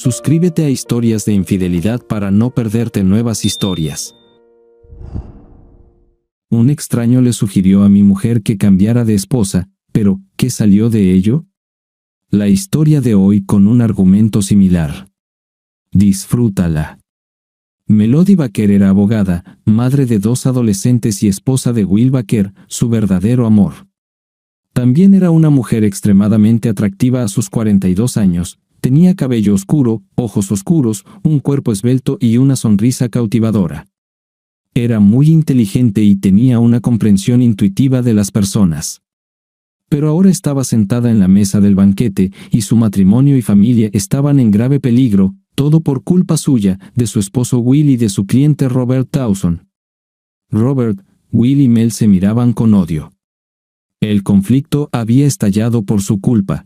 Suscríbete a Historias de Infidelidad para no perderte nuevas historias. Un extraño le sugirió a mi mujer que cambiara de esposa, pero ¿qué salió de ello? La historia de hoy con un argumento similar. Disfrútala. Melody Baker era abogada, madre de 2 adolescentes y esposa de Will Baker, su verdadero amor. También era una mujer extremadamente atractiva a sus 42 años, tenía cabello oscuro, ojos oscuros, un cuerpo esbelto y una sonrisa cautivadora. Era muy inteligente y tenía una comprensión intuitiva de las personas. Pero ahora estaba sentada en la mesa del banquete, y su matrimonio y familia estaban en grave peligro, todo por culpa suya, de su esposo Will y de su cliente Robert Dawson. Robert, Will y Mel se miraban con odio. El conflicto había estallado por su culpa.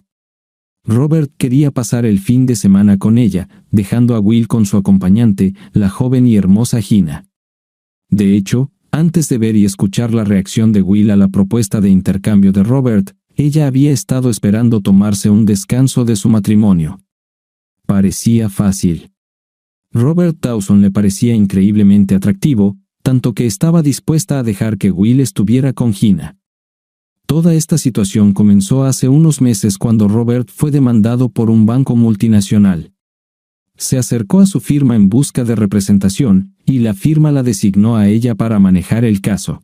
Robert quería pasar el fin de semana con ella, dejando a Will con su acompañante, la joven y hermosa Gina. De hecho, antes de ver y escuchar la reacción de Will a la propuesta de intercambio de Robert, ella había estado esperando tomarse un descanso de su matrimonio. Parecía fácil. Robert Dawson le parecía increíblemente atractivo, tanto que estaba dispuesta a dejar que Will estuviera con Gina. Toda esta situación comenzó hace unos meses cuando Robert fue demandado por un banco multinacional. Se acercó a su firma en busca de representación, y la firma la designó a ella para manejar el caso.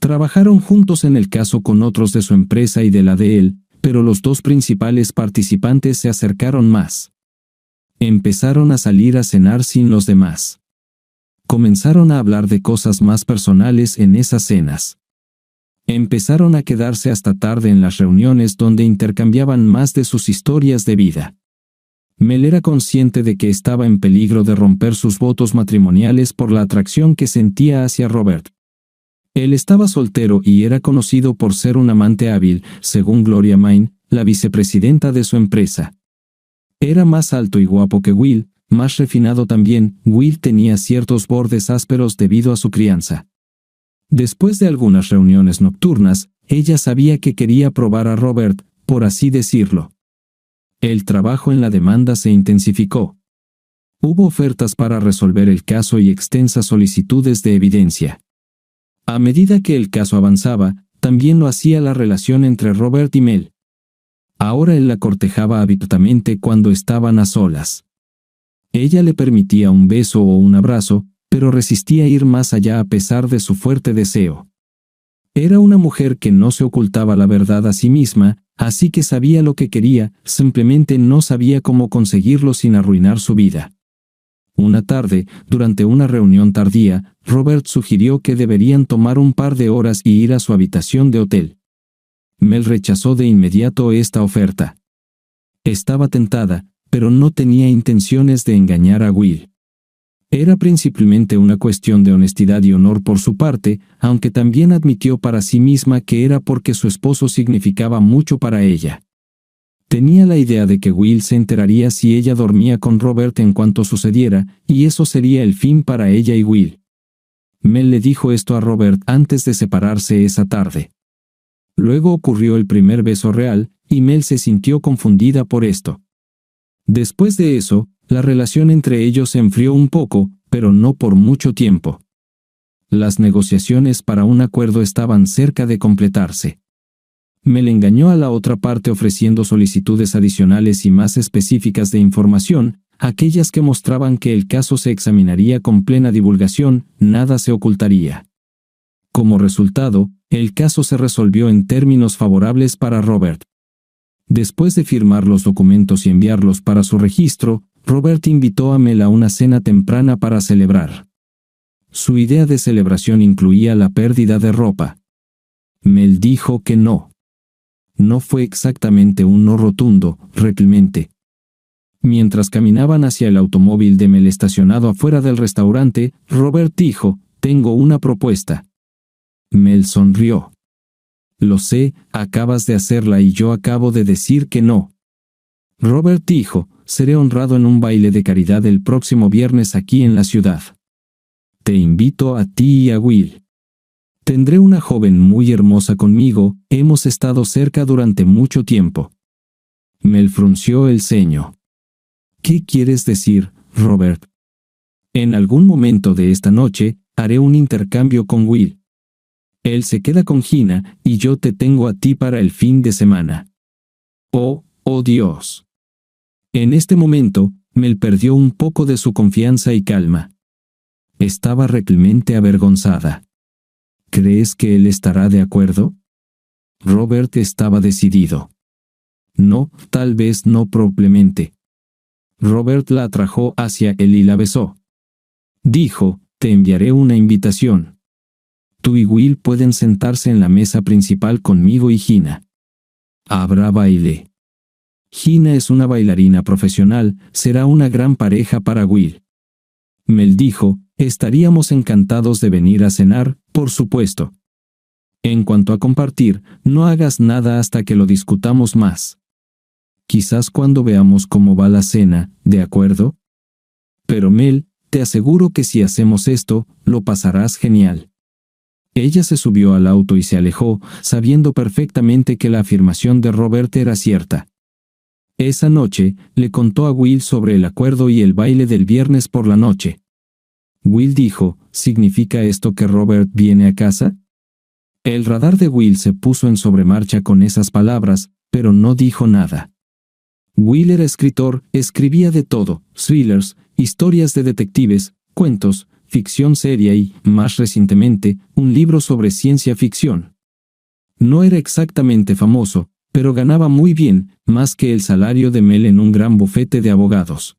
Trabajaron juntos en el caso con otros de su empresa y de la de él, pero los 2 principales participantes se acercaron más. Empezaron a salir a cenar sin los demás. Comenzaron a hablar de cosas más personales en esas cenas. Empezaron a quedarse hasta tarde en las reuniones donde intercambiaban más de sus historias de vida. Mel era consciente de que estaba en peligro de romper sus votos matrimoniales por la atracción que sentía hacia Robert. Él estaba soltero y era conocido por ser un amante hábil, según Gloria Main, la vicepresidenta de su empresa. Era más alto y guapo que Will, más refinado también. Will tenía ciertos bordes ásperos debido a su crianza. Después de algunas reuniones nocturnas, ella sabía que quería probar a Robert, por así decirlo. El trabajo en la demanda se intensificó. Hubo ofertas para resolver el caso y extensas solicitudes de evidencia. A medida que el caso avanzaba, también lo hacía la relación entre Robert y Mel. Ahora él la cortejaba abiertamente cuando estaban a solas. Ella le permitía un beso o un abrazo, pero resistía ir más allá a pesar de su fuerte deseo. Era una mujer que no se ocultaba la verdad a sí misma, así que sabía lo que quería, simplemente no sabía cómo conseguirlo sin arruinar su vida. Una tarde, durante una reunión tardía, Robert sugirió que deberían tomar un par de horas y ir a su habitación de hotel. Mel rechazó de inmediato esta oferta. Estaba tentada, pero no tenía intenciones de engañar a Will. Era principalmente una cuestión de honestidad y honor por su parte, aunque también admitió para sí misma que era porque su esposo significaba mucho para ella. Tenía la idea de que Will se enteraría si ella dormía con Robert en cuanto sucediera, y eso sería el fin para ella y Will. Mel le dijo esto a Robert antes de separarse esa tarde. Luego ocurrió el primer beso real, y Mel se sintió confundida por esto. Después de eso, la relación entre ellos se enfrió un poco, pero no por mucho tiempo. Las negociaciones para un acuerdo estaban cerca de completarse. Mel engañó a la otra parte ofreciendo solicitudes adicionales y más específicas de información, aquellas que mostraban que el caso se examinaría con plena divulgación, nada se ocultaría. Como resultado, el caso se resolvió en términos favorables para Robert. Después de firmar los documentos y enviarlos para su registro, Robert invitó a Mel a una cena temprana para celebrar. Su idea de celebración incluía la pérdida de ropa. Mel dijo que no. No fue exactamente un no rotundo, realmente. Mientras caminaban hacia el automóvil de Mel estacionado afuera del restaurante, Robert dijo, «Tengo una propuesta». Mel sonrió. «Lo sé, acabas de hacerla y yo acabo de decir que no». Robert dijo, «Seré honrado en un baile de caridad el próximo viernes aquí en la ciudad. Te invito a ti y a Will. Tendré una joven muy hermosa conmigo, hemos estado cerca durante mucho tiempo». Mel frunció el ceño. ¿Qué quieres decir, Robert? En algún momento de esta noche, haré un intercambio con Will. Él se queda con Gina, y yo te tengo a ti para el fin de semana. Oh Dios. En este momento, Mel perdió un poco de su confianza y calma. Estaba realmente avergonzada. ¿Crees que él estará de acuerdo? Robert estaba decidido. No, tal vez no probablemente. Robert la atrajo hacia él y la besó. Dijo, te enviaré una invitación. Tú y Will pueden sentarse en la mesa principal conmigo y Gina. Habrá baile. Gina es una bailarina profesional, será una gran pareja para Will. Mel dijo, estaríamos encantados de venir a cenar, por supuesto. En cuanto a compartir, no hagas nada hasta que lo discutamos más. Quizás cuando veamos cómo va la cena, ¿de acuerdo? Pero Mel, te aseguro que si hacemos esto, lo pasarás genial. Ella se subió al auto y se alejó, sabiendo perfectamente que la afirmación de Robert era cierta. Esa noche, le contó a Will sobre el acuerdo y el baile del viernes por la noche. Will dijo, ¿significa esto que Robert viene a casa? El radar de Will se puso en sobremarcha con esas palabras, pero no dijo nada. Will era escritor, escribía de todo, thrillers, historias de detectives, cuentos, ficción seria y, más recientemente, un libro sobre ciencia ficción. No era exactamente famoso, pero ganaba muy bien, más que el salario de Mel en un gran bufete de abogados.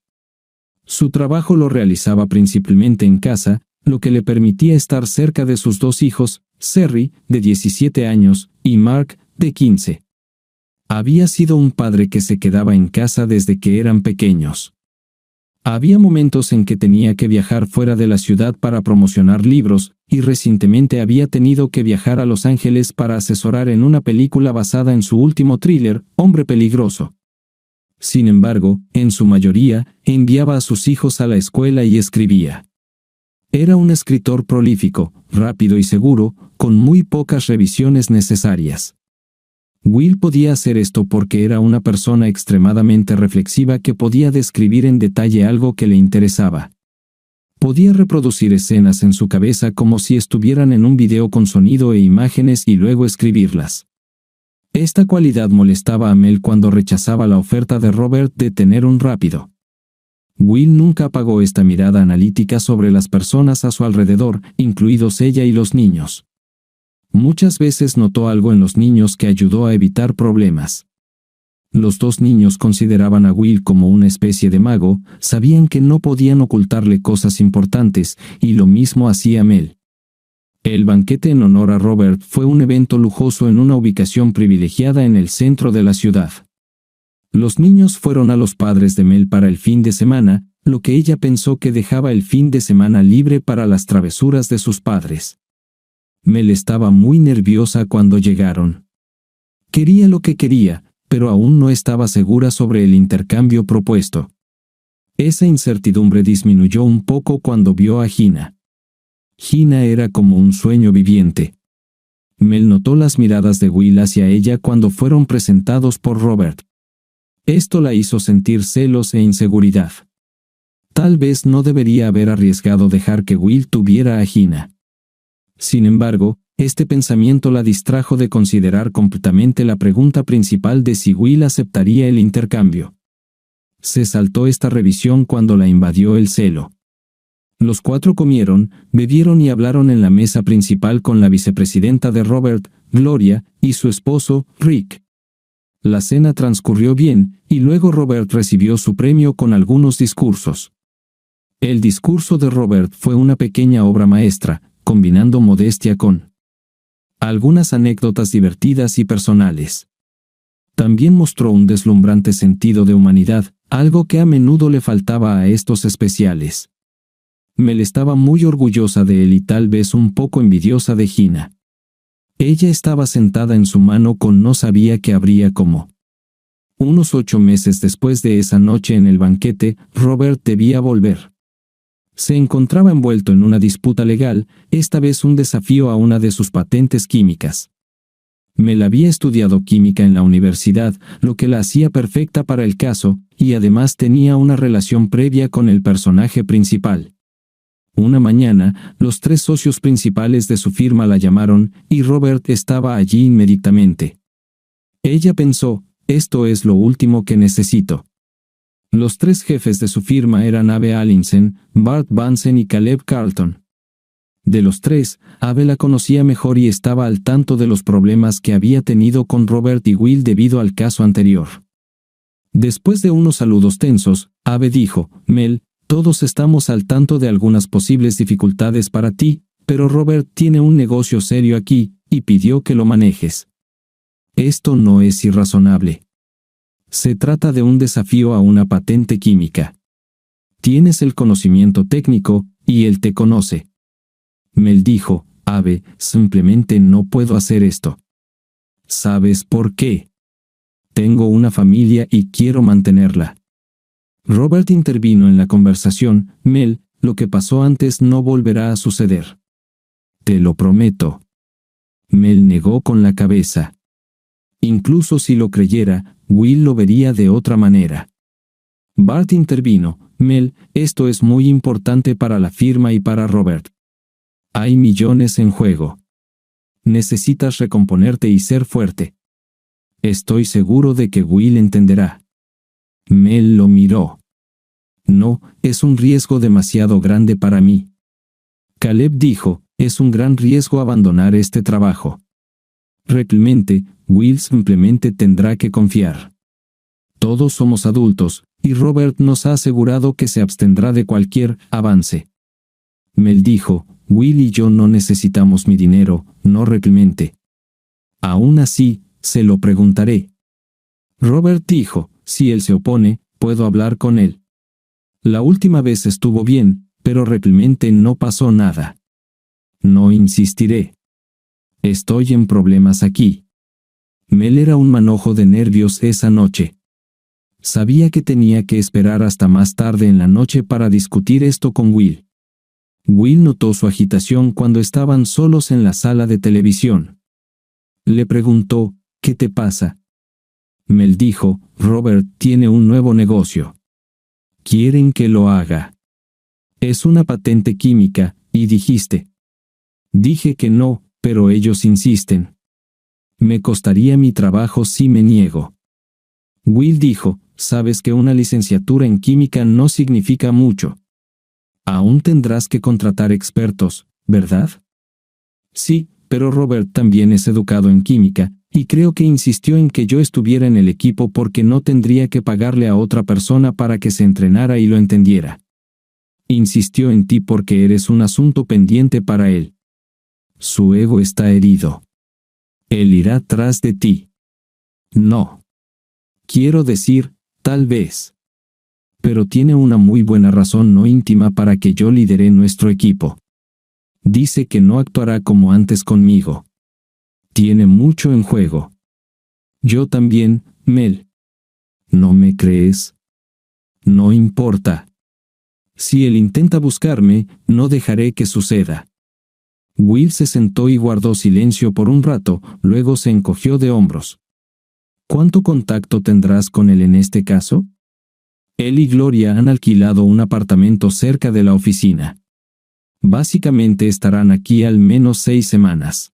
Su trabajo lo realizaba principalmente en casa, lo que le permitía estar cerca de sus dos hijos, Serry, de 17 años, y Mark, de 15. Había sido un padre que se quedaba en casa desde que eran pequeños. Había momentos en que tenía que viajar fuera de la ciudad para promocionar libros, y recientemente había tenido que viajar a Los Ángeles para asesorar en una película basada en su último thriller, Hombre Peligroso. Sin embargo, en su mayoría, enviaba a sus hijos a la escuela y escribía. Era un escritor prolífico, rápido y seguro, con muy pocas revisiones necesarias. Will podía hacer esto porque era una persona extremadamente reflexiva que podía describir en detalle algo que le interesaba. Podía reproducir escenas en su cabeza como si estuvieran en un video con sonido e imágenes y luego escribirlas. Esta cualidad molestaba a Mel cuando rechazaba la oferta de Robert de tener un rápido. Will nunca apagó esta mirada analítica sobre las personas a su alrededor, incluidos ella y los niños. Muchas veces notó algo en los niños que ayudó a evitar problemas. Los dos niños consideraban a Will como una especie de mago, sabían que no podían ocultarle cosas importantes, y lo mismo hacía Mel. El banquete en honor a Robert fue un evento lujoso en una ubicación privilegiada en el centro de la ciudad. Los niños fueron a los padres de Mel para el fin de semana, lo que ella pensó que dejaba el fin de semana libre para las travesuras de sus padres. Mel estaba muy nerviosa cuando llegaron. Quería lo que quería, pero aún no estaba segura sobre el intercambio propuesto. Esa incertidumbre disminuyó un poco cuando vio a Gina. Gina era como un sueño viviente. Mel notó las miradas de Will hacia ella cuando fueron presentados por Robert. Esto la hizo sentir celos e inseguridad. Tal vez no debería haber arriesgado dejar que Will tuviera a Gina. Sin embargo, este pensamiento la distrajo de considerar completamente la pregunta principal de si Will aceptaría el intercambio. Se saltó esta revisión cuando la invadió el celo. Los cuatro comieron, bebieron y hablaron en la mesa principal con la vicepresidenta de Robert, Gloria, y su esposo, Rick. La cena transcurrió bien, y luego Robert recibió su premio con algunos discursos. El discurso de Robert fue una pequeña obra maestra, combinando modestia con algunas anécdotas divertidas y personales. También mostró un deslumbrante sentido de humanidad, algo que a menudo le faltaba a estos especiales. Mel estaba muy orgullosa de él y tal vez un poco envidiosa de Gina. Ella estaba sentada en su mano con no sabía que habría como. Unos 8 meses después de esa noche en el banquete, Robert debía volver. Se encontraba envuelto en una disputa legal, esta vez un desafío a una de sus patentes químicas. Mel había estudiado química en la universidad, lo que la hacía perfecta para el caso, y además tenía una relación previa con el personaje principal. Una mañana, los 3 socios principales de su firma la llamaron, y Robert estaba allí inmediatamente. Ella pensó, esto es lo último que necesito. Los 3 jefes de su firma eran Abe Allinson, Bart Bunsen y Caleb Carlton. De los 3, Abe la conocía mejor y estaba al tanto de los problemas que había tenido con Robert y Will debido al caso anterior. Después de unos saludos tensos, Abe dijo, Mel, todos estamos al tanto de algunas posibles dificultades para ti, pero Robert tiene un negocio serio aquí, y pidió que lo manejes. Esto no es irrazonable. Se trata de un desafío a una patente química. Tienes el conocimiento técnico, y él te conoce. Mel dijo, Abe, simplemente no puedo hacer esto. ¿Sabes por qué? Tengo una familia y quiero mantenerla. Robert intervino en la conversación, Mel, lo que pasó antes no volverá a suceder. Te lo prometo. Mel negó con la cabeza. Incluso si lo creyera, Will lo vería de otra manera. Bart intervino, Mel, esto es muy importante para la firma y para Robert. Hay millones en juego. Necesitas recomponerte y ser fuerte. Estoy seguro de que Will entenderá. Mel lo miró. No, es un riesgo demasiado grande para mí. Caleb dijo, es un gran riesgo abandonar este trabajo. Realmente, Will simplemente tendrá que confiar. Todos somos adultos, y Robert nos ha asegurado que se abstendrá de cualquier avance. Mel dijo, Will y yo no necesitamos mi dinero, no realmente. Aún así, se lo preguntaré. Robert dijo, si él se opone, puedo hablar con él. La última vez estuvo bien, pero realmente no pasó nada. No insistiré. Estoy en problemas aquí. Mel era un manojo de nervios esa noche. Sabía que tenía que esperar hasta más tarde en la noche para discutir esto con Will. Will notó su agitación cuando estaban solos en la sala de televisión. Le preguntó, ¿qué te pasa? Mel dijo, Robert tiene un nuevo negocio. Quieren que lo haga. Es una patente química, y dijiste. Dije que no, pero ellos insisten. Me costaría mi trabajo si me niego. Will dijo, sabes que una licenciatura en química no significa mucho. Aún tendrás que contratar expertos, ¿verdad? Sí, pero Robert también es educado en química, y creo que insistió en que yo estuviera en el equipo porque no tendría que pagarle a otra persona para que se entrenara y lo entendiera. Insistió en ti porque eres un asunto pendiente para él. Su ego está herido. Él irá tras de ti. No. Quiero decir, tal vez. Pero tiene una muy buena razón no íntima para que yo lidere nuestro equipo. Dice que no actuará como antes conmigo. Tiene mucho en juego. Yo también, Mel. ¿No me crees? No importa. Si él intenta buscarme, no dejaré que suceda. Will se sentó y guardó silencio por un rato, luego se encogió de hombros. ¿Cuánto contacto tendrás con él en este caso? Él y Gloria han alquilado un apartamento cerca de la oficina. Básicamente estarán aquí al menos 6 semanas.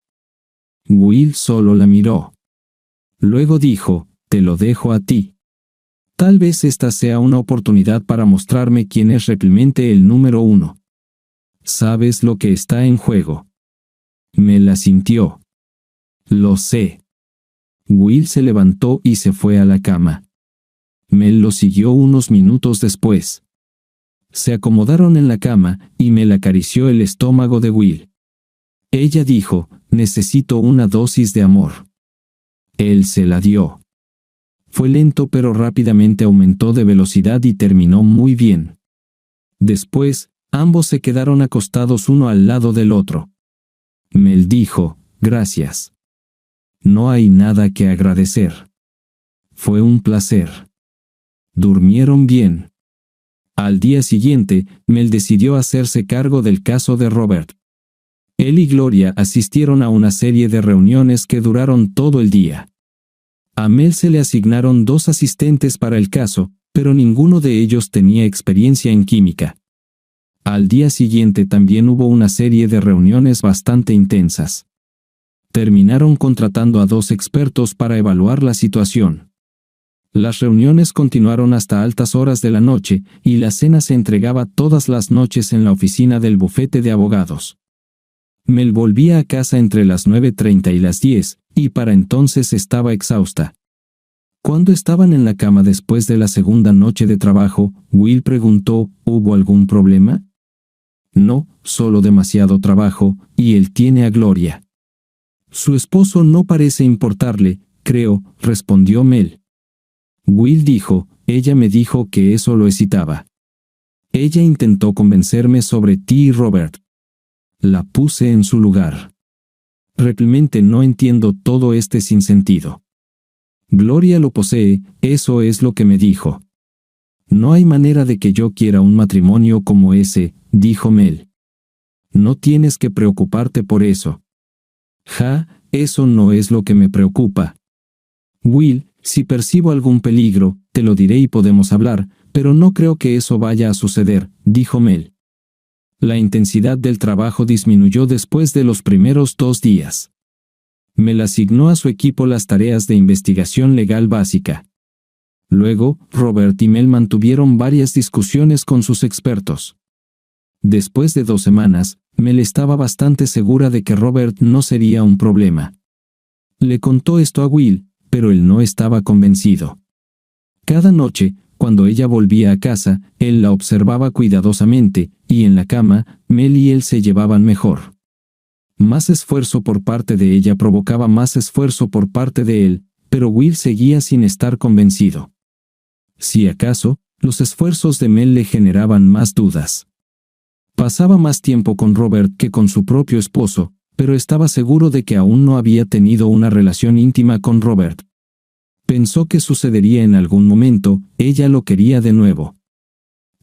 Will solo la miró. Luego dijo, te lo dejo a ti. Tal vez esta sea una oportunidad para mostrarme quién es realmente el número 1. ¿Sabes lo que está en juego? Me la sintió. Lo sé. Will se levantó y se fue a la cama. Mel lo siguió unos minutos después. Se acomodaron en la cama, y Mel acarició el estómago de Will. Ella dijo, necesito una dosis de amor. Él se la dio. Fue lento pero rápidamente aumentó de velocidad y terminó muy bien. Después, ambos se quedaron acostados uno al lado del otro. Mel dijo, gracias. No hay nada que agradecer. Fue un placer. Durmieron bien. Al día siguiente, Mel decidió hacerse cargo del caso de Robert. Él y Gloria asistieron a una serie de reuniones que duraron todo el día. A Mel se le asignaron 2 asistentes para el caso, pero ninguno de ellos tenía experiencia en química. Al día siguiente también hubo una serie de reuniones bastante intensas. Terminaron contratando a 2 expertos para evaluar la situación. Las reuniones continuaron hasta altas horas de la noche, y la cena se entregaba todas las noches en la oficina del bufete de abogados. Mel volvía a casa entre las 9:30 y las 10, y para entonces estaba exhausta. Cuando estaban en la cama después de la segunda noche de trabajo, Will preguntó, ¿hubo algún problema? No, solo demasiado trabajo, y él tiene a Gloria. Su esposo no parece importarle, creo, respondió Mel. Will dijo, ella me dijo que eso lo excitaba. Ella intentó convencerme sobre ti y Robert. La puse en su lugar. Realmente no entiendo todo este sinsentido. Gloria lo posee, eso es lo que me dijo. No hay manera de que yo quiera un matrimonio como ese, dijo Mel. No tienes que preocuparte por eso. Eso no es lo que me preocupa. Will, si percibo algún peligro, te lo diré y podemos hablar, pero no creo que eso vaya a suceder, dijo Mel. La intensidad del trabajo disminuyó después de los primeros 2 días. Mel asignó a su equipo las tareas de investigación legal básica. Luego, Robert y Mel mantuvieron varias discusiones con sus expertos. Después de 2 semanas, Mel estaba bastante segura de que Robert no sería un problema. Le contó esto a Will, pero él no estaba convencido. Cada noche, cuando ella volvía a casa, él la observaba cuidadosamente, y en la cama, Mel y él se llevaban mejor. Más esfuerzo por parte de ella provocaba más esfuerzo por parte de él, pero Will seguía sin estar convencido. Si acaso, los esfuerzos de Mel le generaban más dudas. Pasaba más tiempo con Robert que con su propio esposo, pero estaba seguro de que aún no había tenido una relación íntima con Robert. Pensó que sucedería en algún momento, ella lo quería de nuevo.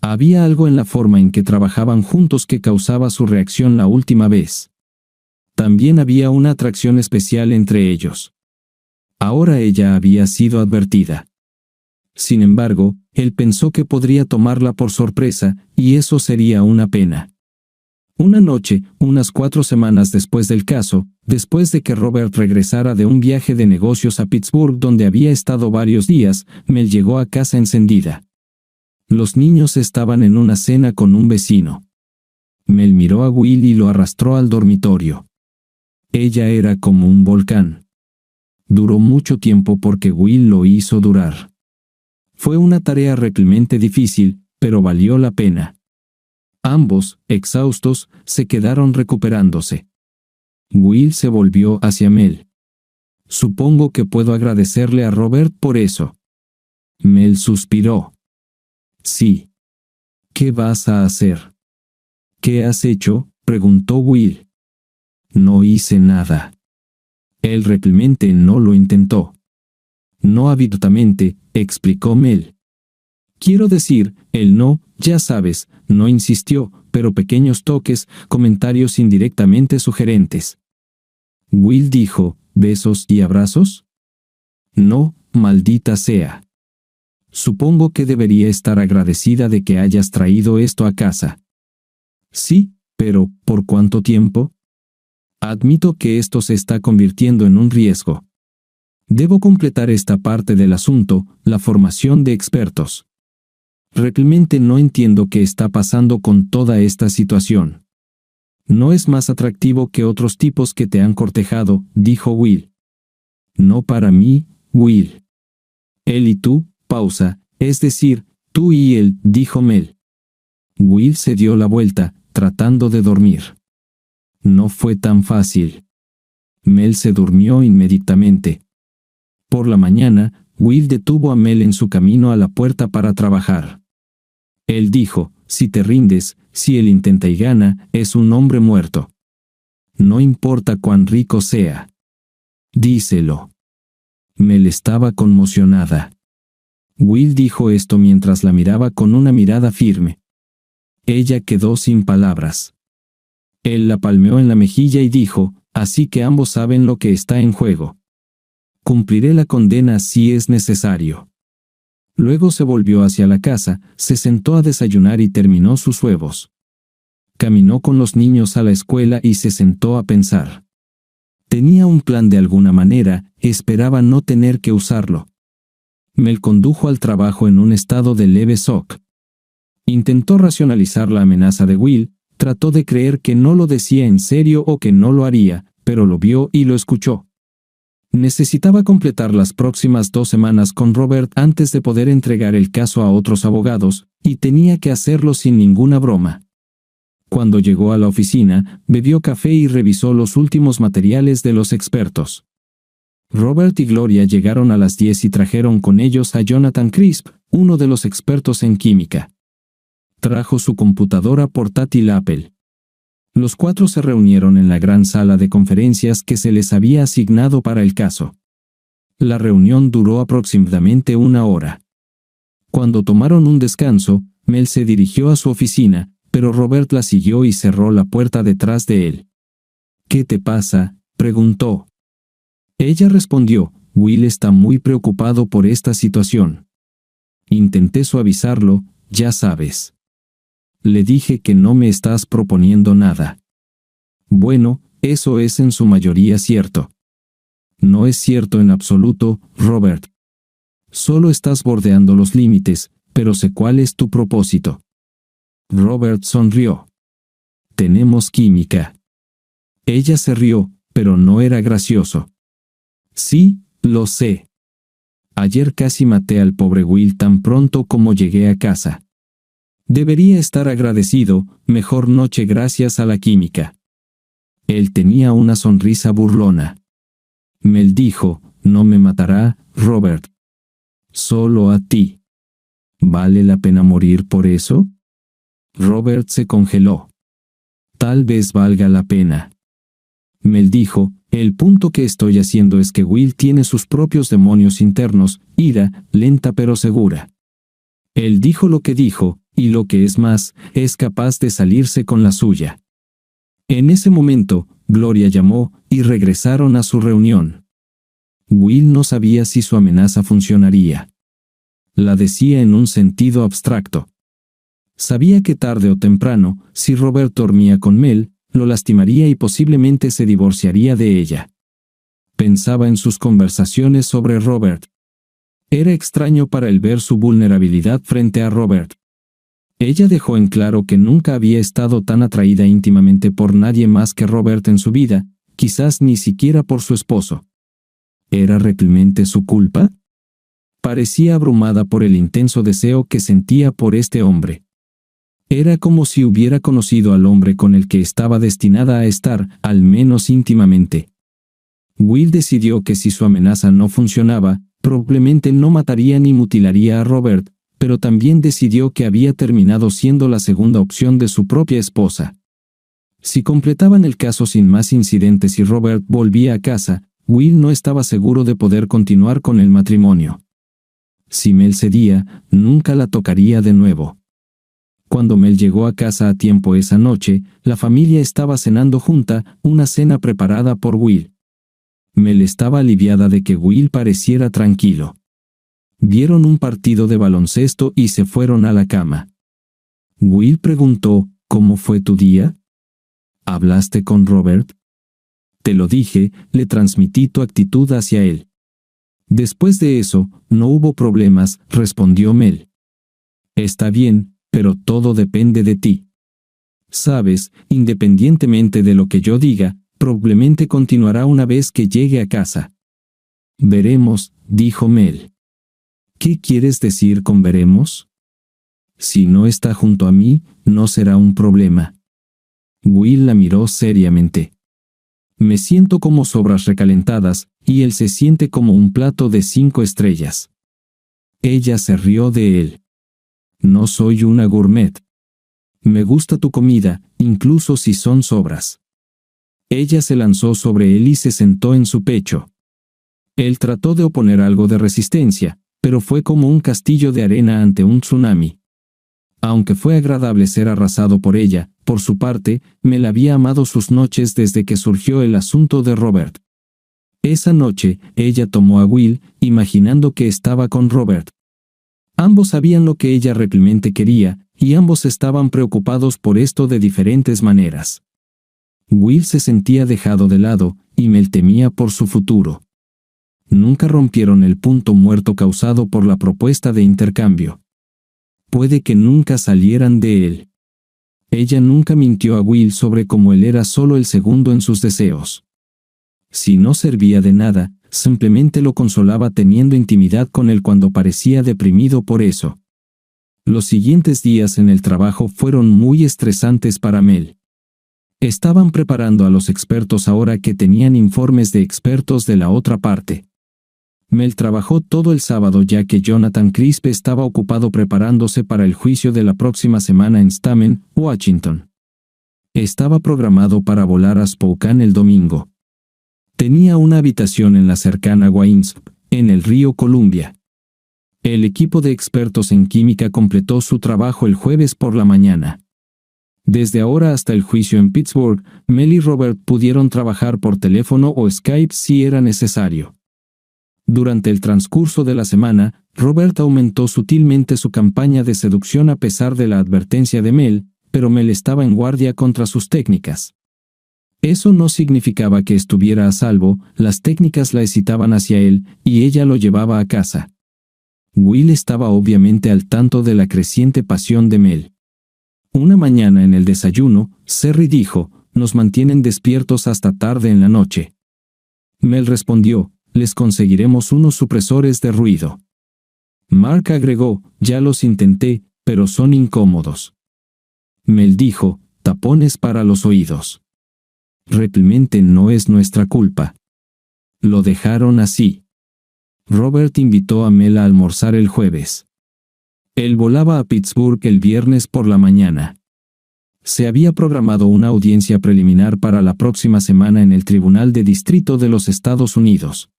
Había algo en la forma en que trabajaban juntos que causaba su reacción la última vez. También había una atracción especial entre ellos. Ahora ella había sido advertida. Sin embargo, él pensó que podría tomarla por sorpresa, y eso sería una pena. Una noche, unas 4 semanas después del caso, después de que Robert regresara de un viaje de negocios a Pittsburgh donde había estado varios días, Mel llegó a casa encendida. Los niños estaban en una cena con un vecino. Mel miró a Will y lo arrastró al dormitorio. Ella era como un volcán. Duró mucho tiempo porque Will lo hizo durar. Fue una tarea realmente difícil, pero valió la pena. Ambos, exhaustos, se quedaron recuperándose. Will se volvió hacia Mel. Supongo que puedo agradecerle a Robert por eso. Mel suspiró. Sí. ¿Qué vas a hacer? ¿Qué has hecho?, preguntó Will. No hice nada. Él realmente no lo intentó. No abiertamente, explicó Mel. Quiero decir, él no, ya sabes, no insistió, pero pequeños toques, comentarios indirectamente sugerentes. Will dijo, ¿besos y abrazos? No, maldita sea. Supongo que debería estar agradecida de que hayas traído esto a casa. Sí, pero, ¿por cuánto tiempo? Admito que esto se está convirtiendo en un riesgo. Debo completar esta parte del asunto, la formación de expertos. Realmente no entiendo qué está pasando con toda esta situación. No es más atractivo que otros tipos que te han cortejado, dijo Will. No para mí, Will. Él y tú, pausa, es decir, tú y él, dijo Mel. Will se dio la vuelta, tratando de dormir. No fue tan fácil. Mel se durmió inmediatamente. Por la mañana, Will detuvo a Mel en su camino a la puerta para trabajar. Él dijo, si te rindes, si él intenta y gana, es un hombre muerto. No importa cuán rico sea. Díselo. Mel estaba conmocionada. Will dijo esto mientras la miraba con una mirada firme. Ella quedó sin palabras. Él la palmeó en la mejilla y dijo, así que ambos saben lo que está en juego. Cumpliré la condena si es necesario. Luego se volvió hacia la casa, se sentó a desayunar y terminó sus huevos. Caminó con los niños a la escuela y se sentó a pensar. Tenía un plan de alguna manera, esperaba no tener que usarlo. Mel condujo al trabajo en un estado de leve shock. Intentó racionalizar la amenaza de Will, trató de creer que no lo decía en serio o que no lo haría, pero lo vio y lo escuchó. Necesitaba completar las próximas 2 semanas con Robert antes de poder entregar el caso a otros abogados, y tenía que hacerlo sin ninguna broma. Cuando llegó a la oficina, bebió café y revisó los últimos materiales de los expertos. Robert y Gloria llegaron a las 10 y trajeron con ellos a Jonathan Crisp, uno de los expertos en química. Trajo su computadora portátil Apple. Los 4 se reunieron en la gran sala de conferencias que se les había asignado para el caso. La reunión duró aproximadamente 1 hora. Cuando tomaron un descanso, Mel se dirigió a su oficina, pero Robert la siguió y cerró la puerta detrás de él. ¿Qué te pasa?, preguntó. Ella respondió, Will está muy preocupado por esta situación. Intenté suavizarlo, ya sabes. Le dije que no me estás proponiendo nada. Bueno, eso es en su mayoría cierto. No es cierto en absoluto, Robert. Solo estás bordeando los límites, pero sé cuál es tu propósito. Robert sonrió. Tenemos química. Ella se rió, pero no era gracioso. Sí, lo sé. Ayer casi maté al pobre Will tan pronto como llegué a casa. Debería estar agradecido, mejor noche gracias a la química. Él tenía una sonrisa burlona. Mel dijo, no me matará, Robert. Solo a ti. ¿Vale la pena morir por eso? Robert se congeló. Tal vez valga la pena. Mel dijo, el punto que estoy haciendo es que Will tiene sus propios demonios internos, ira, lenta pero segura. Él dijo lo que dijo, y lo que es más, es capaz de salirse con la suya. En ese momento, Gloria llamó, y regresaron a su reunión. Will no sabía si su amenaza funcionaría. La decía en un sentido abstracto. Sabía que tarde o temprano, si Robert dormía con Mel, lo lastimaría y posiblemente se divorciaría de ella. Pensaba en sus conversaciones sobre Robert. Era extraño para él ver su vulnerabilidad frente a Robert. Ella dejó en claro que nunca había estado tan atraída íntimamente por nadie más que Robert en su vida, quizás ni siquiera por su esposo. ¿Era realmente su culpa? Parecía abrumada por el intenso deseo que sentía por este hombre. Era como si hubiera conocido al hombre con el que estaba destinada a estar, al menos íntimamente. Will decidió que si su amenaza no funcionaba, probablemente no mataría ni mutilaría a Robert, pero también decidió que había terminado siendo la segunda opción de su propia esposa. Si completaban el caso sin más incidentes y Robert volvía a casa, Will no estaba seguro de poder continuar con el matrimonio. Si Mel cedía, nunca la tocaría de nuevo. Cuando Mel llegó a casa a tiempo esa noche, la familia estaba cenando junta, una cena preparada por Will. Mel estaba aliviada de que Will pareciera tranquilo. Vieron un partido de baloncesto y se fueron a la cama. Will preguntó, ¿cómo fue tu día? ¿Hablaste con Robert? Te lo dije, le transmití tu actitud hacia él. Después de eso, no hubo problemas, respondió Mel. Está bien, pero todo depende de ti. Sabes, independientemente de lo que yo diga, probablemente continuará una vez que llegue a casa. Veremos, dijo Mel. ¿Qué quieres decir con veremos? Si no está junto a mí, no será un problema. Will la miró seriamente. Me siento como sobras recalentadas, y él se siente como un plato de 5 estrellas. Ella se rió de él. No soy una gourmet. Me gusta tu comida, incluso si son sobras. Ella se lanzó sobre él y se sentó en su pecho. Él trató de oponer algo de resistencia, pero fue como un castillo de arena ante un tsunami. Aunque fue agradable ser arrasado por ella, por su parte, Mel había amado sus noches desde que surgió el asunto de Robert. Esa noche, ella tomó a Will, imaginando que estaba con Robert. Ambos sabían lo que ella realmente quería, y ambos estaban preocupados por esto de diferentes maneras. Will se sentía dejado de lado, y Mel temía por su futuro. Nunca rompieron el punto muerto causado por la propuesta de intercambio. Puede que nunca salieran de él. Ella nunca mintió a Will sobre cómo él era solo el segundo en sus deseos. Si no servía de nada, simplemente lo consolaba teniendo intimidad con él cuando parecía deprimido por eso. Los siguientes días en el trabajo fueron muy estresantes para Mel. Estaban preparando a los expertos ahora que tenían informes de expertos de la otra parte. Mel trabajó todo el sábado ya que Jonathan Crisp estaba ocupado preparándose para el juicio de la próxima semana en Stamen, Washington. Estaba programado para volar a Spokane el domingo. Tenía una habitación en la cercana Waynesville, en el río Columbia. El equipo de expertos en química completó su trabajo el jueves por la mañana. Desde ahora hasta el juicio en Pittsburgh, Mel y Robert pudieron trabajar por teléfono o Skype si era necesario. Durante el transcurso de la semana, Robert aumentó sutilmente su campaña de seducción a pesar de la advertencia de Mel, pero Mel estaba en guardia contra sus técnicas. Eso no significaba que estuviera a salvo, las técnicas la excitaban hacia él, y ella lo llevaba a casa. Will estaba obviamente al tanto de la creciente pasión de Mel. Una mañana en el desayuno, Sherry dijo, «Nos mantienen despiertos hasta tarde en la noche». Mel respondió, «Les conseguiremos unos supresores de ruido». Mark agregó, «Ya los intenté, pero son incómodos». Mel dijo, «Tapones para los oídos». «Realmente no es nuestra culpa». Lo dejaron así. Robert invitó a Mel a almorzar el jueves. Él volaba a Pittsburgh el viernes por la mañana. Se había programado una audiencia preliminar para la próxima semana en el Tribunal de Distrito de los Estados Unidos.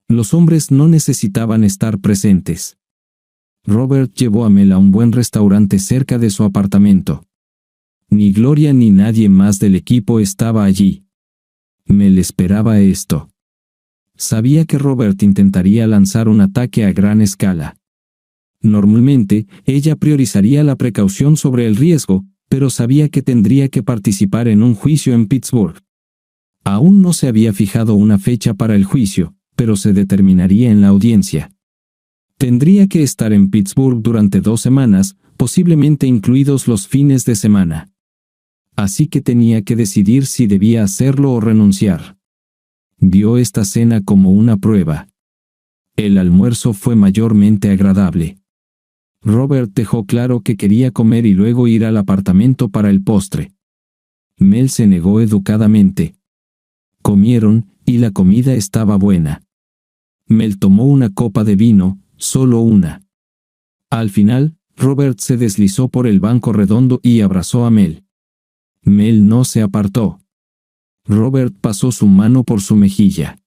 Los hombres no necesitaban estar presentes. Robert llevó a Mel a un buen restaurante cerca de su apartamento. Ni Gloria ni nadie más del equipo estaba allí. Mel esperaba esto. Sabía que Robert intentaría lanzar un ataque a gran escala. Normalmente, ella priorizaría la precaución sobre el riesgo, pero sabía que tendría que participar en un juicio en Pittsburgh. Aún no se había fijado una fecha para el juicio, pero se determinaría en la audiencia. Tendría que estar en Pittsburgh durante 2 semanas, posiblemente incluidos los fines de semana. Así que tenía que decidir si debía hacerlo o renunciar. Vio esta cena como una prueba. El almuerzo fue mayormente agradable. Robert dejó claro que quería comer y luego ir al apartamento para el postre. Mel se negó educadamente. Comieron, y la comida estaba buena. Mel tomó una copa de vino, solo una. Al final, Robert se deslizó por el banco redondo y abrazó a Mel. Mel no se apartó. Robert pasó su mano por su mejilla.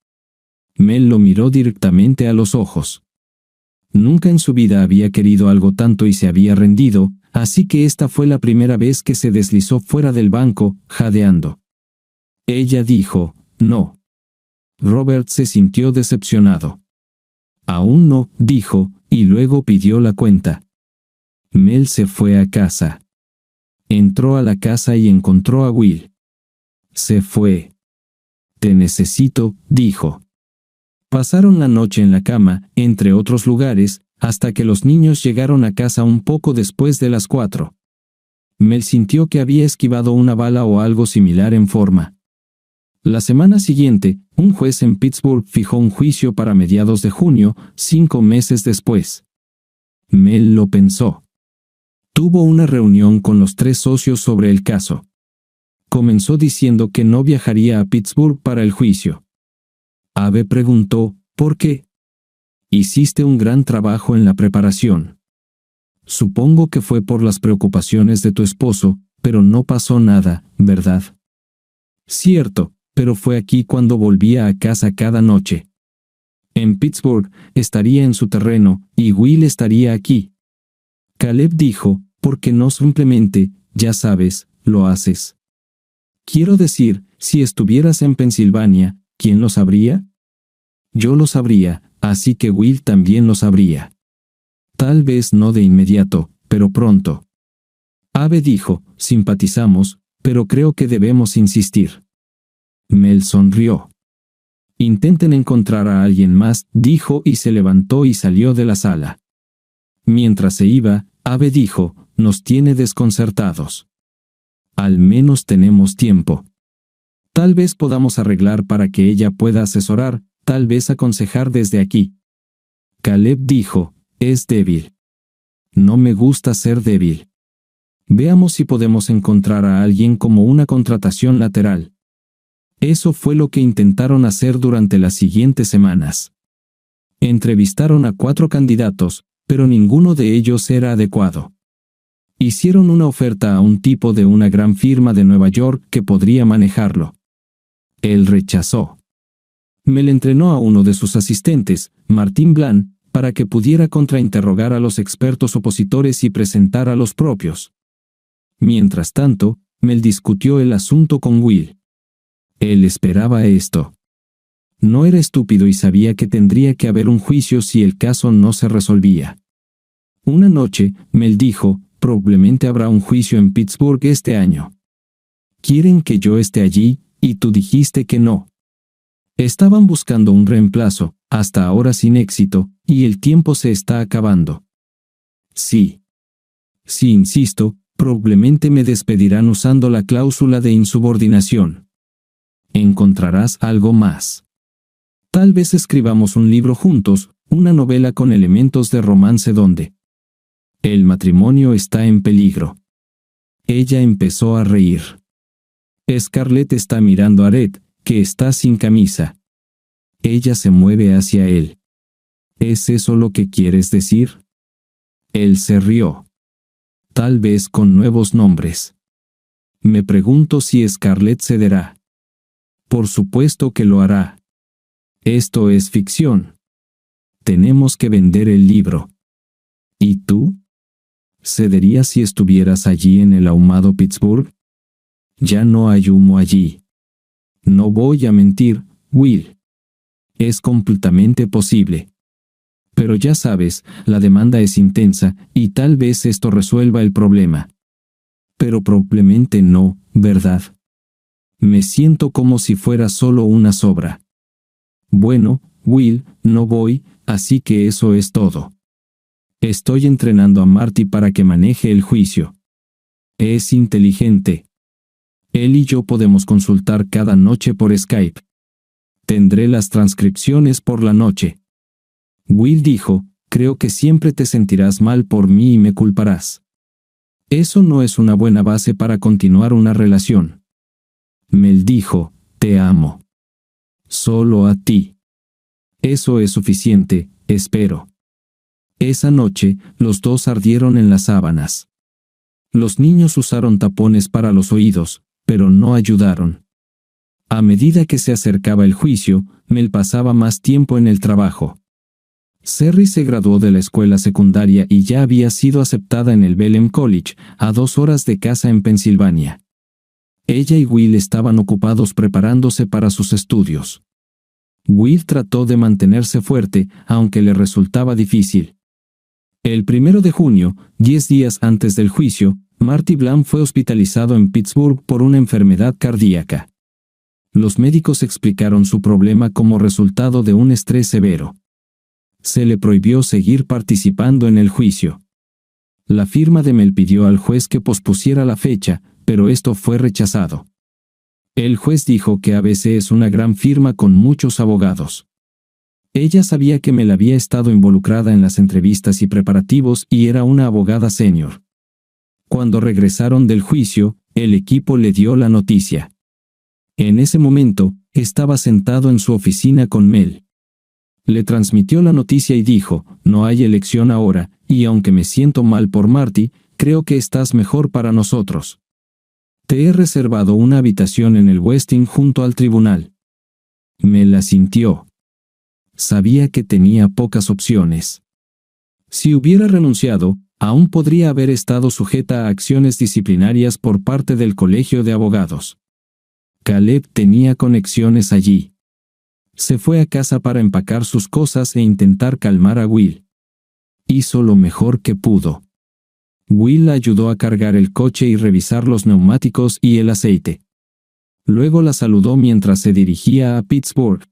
Mel lo miró directamente a los ojos. Nunca en su vida había querido algo tanto y se había rendido, así que esta fue la primera vez que se deslizó fuera del banco, jadeando. Ella dijo, «No». Robert se sintió decepcionado. «Aún no», dijo, y luego pidió la cuenta. Mel se fue a casa. Entró a la casa y encontró a Will. Se fue. «Te necesito», dijo. Pasaron la noche en la cama, entre otros lugares, hasta que los niños llegaron a casa un poco después de las 4. Mel sintió que había esquivado una bala o algo similar en forma. La semana siguiente, un juez en Pittsburgh fijó un juicio para mediados de junio, 5 meses después. Mel lo pensó. Tuvo una reunión con los 3 socios sobre el caso. Comenzó diciendo que no viajaría a Pittsburgh para el juicio. Abe preguntó, ¿por qué? Hiciste un gran trabajo en la preparación. Supongo que fue por las preocupaciones de tu esposo, pero no pasó nada, ¿verdad? Cierto, pero fue aquí cuando volvía a casa cada noche. En Pittsburgh, estaría en su terreno, y Will estaría aquí. Caleb dijo, porque no simplemente, ya sabes, lo haces. Quiero decir, si estuvieras en Pensilvania, ¿quién lo sabría? Yo lo sabría, así que Will también lo sabría. Tal vez no de inmediato, pero pronto. Abe dijo, simpatizamos, pero creo que debemos insistir. Mel sonrió. Intenten encontrar a alguien más, dijo y se levantó y salió de la sala. Mientras se iba, Abe dijo, nos tiene desconcertados. Al menos tenemos tiempo. Tal vez podamos arreglar para que ella pueda asesorar, tal vez aconsejar desde aquí. Caleb dijo, es débil. No me gusta ser débil. Veamos si podemos encontrar a alguien como una contratación lateral. Eso fue lo que intentaron hacer durante las siguientes semanas. Entrevistaron a 4 candidatos, pero ninguno de ellos era adecuado. Hicieron una oferta a un tipo de una gran firma de Nueva York que podría manejarlo. Él rechazó. Mel entrenó a uno de sus asistentes, Martin Bland, para que pudiera contrainterrogar a los expertos opositores y presentar a los propios. Mientras tanto, Mel discutió el asunto con Will. Él esperaba esto. No era estúpido y sabía que tendría que haber un juicio si el caso no se resolvía. Una noche, Mel dijo, probablemente habrá un juicio en Pittsburgh este año. Quieren que yo esté allí, y tú dijiste que no. Estaban buscando un reemplazo, hasta ahora sin éxito, y el tiempo se está acabando. Sí. Si insisto, probablemente me despedirán usando la cláusula de insubordinación. Encontrarás algo más. Tal vez escribamos un libro juntos, una novela con elementos de romance donde el matrimonio está en peligro. Ella empezó a reír. Scarlett está mirando a Red, que está sin camisa. Ella se mueve hacia él. ¿Es eso lo que quieres decir? Él se rió. Tal vez con nuevos nombres. Me pregunto si Scarlett cederá. Por supuesto que lo hará. Esto es ficción. Tenemos que vender el libro. ¿Y tú? ¿Cederías si estuvieras allí en el ahumado Pittsburgh? Ya no hay humo allí. No voy a mentir, Will. Es completamente posible. Pero ya sabes, la demanda es intensa, y tal vez esto resuelva el problema. Pero probablemente no, ¿verdad? Me siento como si fuera solo una sobra. Bueno, Will, no voy, así que eso es todo. Estoy entrenando a Marty para que maneje el juicio. Es inteligente. Él y yo podemos consultar cada noche por Skype. Tendré las transcripciones por la noche. Will dijo, creo que siempre te sentirás mal por mí y me culparás. Eso no es una buena base para continuar una relación. Mel dijo, te amo. Solo a ti. Eso es suficiente, espero. Esa noche, los dos ardieron en las sábanas. Los niños usaron tapones para los oídos, pero no ayudaron. A medida que se acercaba el juicio, Mel pasaba más tiempo en el trabajo. Cerry se graduó de la escuela secundaria y ya había sido aceptada en el Bellem College, a 2 horas de casa en Pensilvania. Ella y Will estaban ocupados preparándose para sus estudios. Will trató de mantenerse fuerte, aunque le resultaba difícil. El 1 de junio, 10 días antes del juicio, Marty Bland fue hospitalizado en Pittsburgh por una enfermedad cardíaca. Los médicos explicaron su problema como resultado de un estrés severo. Se le prohibió seguir participando en el juicio. La firma de Mel pidió al juez que pospusiera la fecha, pero esto fue rechazado. El juez dijo que ABC es una gran firma con muchos abogados. Ella sabía que Mel había estado involucrada en las entrevistas y preparativos y era una abogada senior. Cuando regresaron del juicio, el equipo le dio la noticia. En ese momento, estaba sentado en su oficina con Mel. Le transmitió la noticia y dijo, no hay elección ahora, y aunque me siento mal por Marty, creo que estás mejor para nosotros. Te he reservado una habitación en el Westin junto al tribunal. Mel asintió. Sabía que tenía pocas opciones. Si hubiera renunciado, Aún podría haber estado sujeta a acciones disciplinarias por parte del colegio de abogados. Caleb tenía conexiones allí. Se fue a casa para empacar sus cosas e intentar calmar a Will. Hizo lo mejor que pudo. Will ayudó a cargar el coche y revisar los neumáticos y el aceite. Luego la saludó mientras se dirigía a Pittsburgh.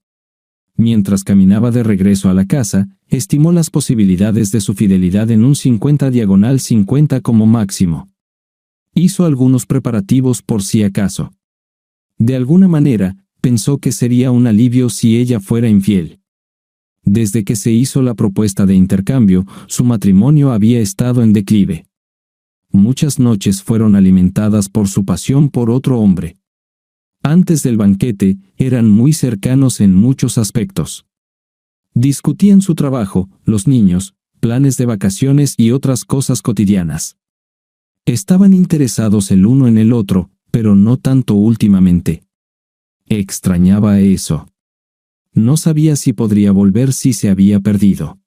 Mientras caminaba de regreso a la casa, estimó las posibilidades de su fidelidad en un 50/50 como máximo. Hizo algunos preparativos por si acaso. De alguna manera, pensó que sería un alivio si ella fuera infiel. Desde que se hizo la propuesta de intercambio, su matrimonio había estado en declive. Muchas noches fueron alimentadas por su pasión por otro hombre. Antes del banquete, eran muy cercanos en muchos aspectos. Discutían su trabajo, los niños, planes de vacaciones y otras cosas cotidianas. Estaban interesados el uno en el otro, pero no tanto últimamente. Extrañaba eso. No sabía si podría volver si se había perdido.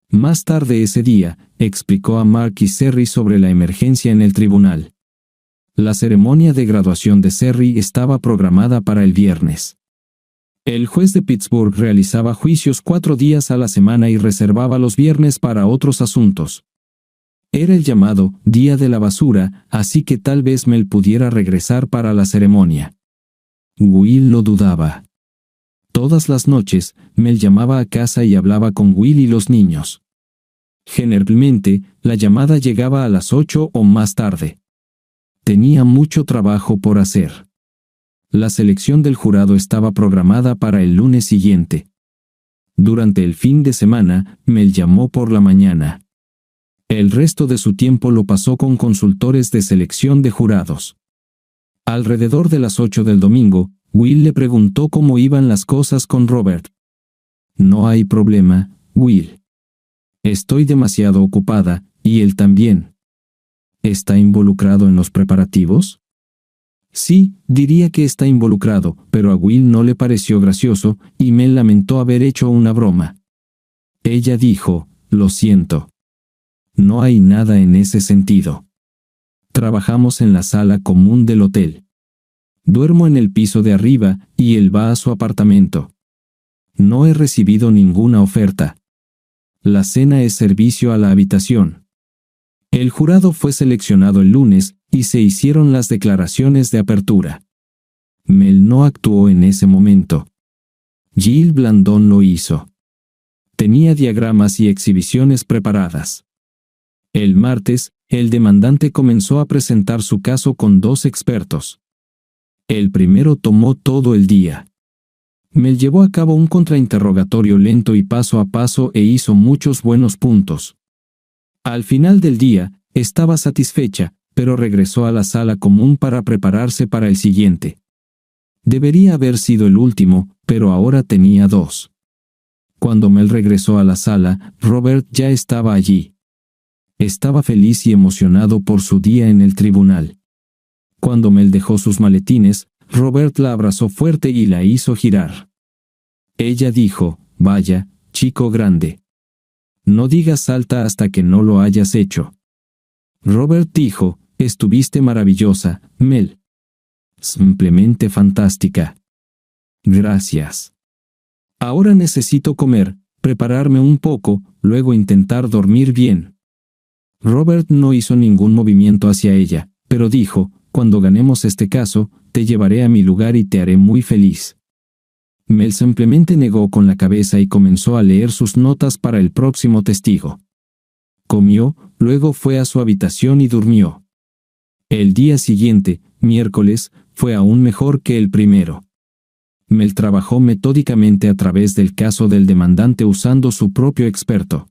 Más tarde ese día, explicó a Mark y Sherry sobre la emergencia en el tribunal. La ceremonia de graduación de Sherry estaba programada para el viernes. El juez de Pittsburgh realizaba juicios 4 días a la semana y reservaba los viernes para otros asuntos. Era el llamado Día de la Basura, así que tal vez Mel pudiera regresar para la ceremonia. Will lo dudaba. Todas las noches, Mel llamaba a casa y hablaba con Will y los niños. Generalmente, la llamada llegaba a las 8 o más tarde. Tenía mucho trabajo por hacer. La selección del jurado estaba programada para el lunes siguiente. Durante el fin de semana, Mel llamó por la mañana. El resto de su tiempo lo pasó con consultores de selección de jurados. Alrededor de las 8 del domingo, Will le preguntó cómo iban las cosas con Robert. No hay problema, Will. Estoy demasiado ocupada, y él también. ¿Está involucrado en los preparativos? Sí, diría que está involucrado, pero a Will no le pareció gracioso, y Mel lamentó haber hecho una broma. Ella dijo, lo siento. No hay nada en ese sentido. Trabajamos en la sala común del hotel. Duermo en el piso de arriba, y él va a su apartamento. No he recibido ninguna oferta. La cena es servicio a la habitación. El jurado fue seleccionado el lunes, y se hicieron las declaraciones de apertura. Mel no actuó en ese momento. Jill Blandón lo hizo. Tenía diagramas y exhibiciones preparadas. El martes, el demandante comenzó a presentar su caso con 2 expertos. El primero tomó todo el día. Mel llevó a cabo un contrainterrogatorio lento y paso a paso e hizo muchos buenos puntos. Al final del día, estaba satisfecha, pero regresó a la sala común para prepararse para el siguiente. Debería haber sido el último, pero ahora tenía 2. Cuando Mel regresó a la sala, Robert ya estaba allí. Estaba feliz y emocionado por su día en el tribunal. Cuando Mel dejó sus maletines, Robert la abrazó fuerte y la hizo girar. Ella dijo, vaya, chico grande. No digas alta hasta que no lo hayas hecho. Robert dijo, estuviste maravillosa, Mel. Simplemente fantástica. Gracias. Ahora necesito comer, prepararme un poco, luego intentar dormir bien. Robert no hizo ningún movimiento hacia ella, pero dijo, cuando ganemos este caso, te llevaré a mi lugar y te haré muy feliz. Mel simplemente negó con la cabeza y comenzó a leer sus notas para el próximo testigo. Comió, luego fue a su habitación y durmió. El día siguiente, miércoles, fue aún mejor que el primero. Mel trabajó metódicamente a través del caso del demandante usando su propio experto.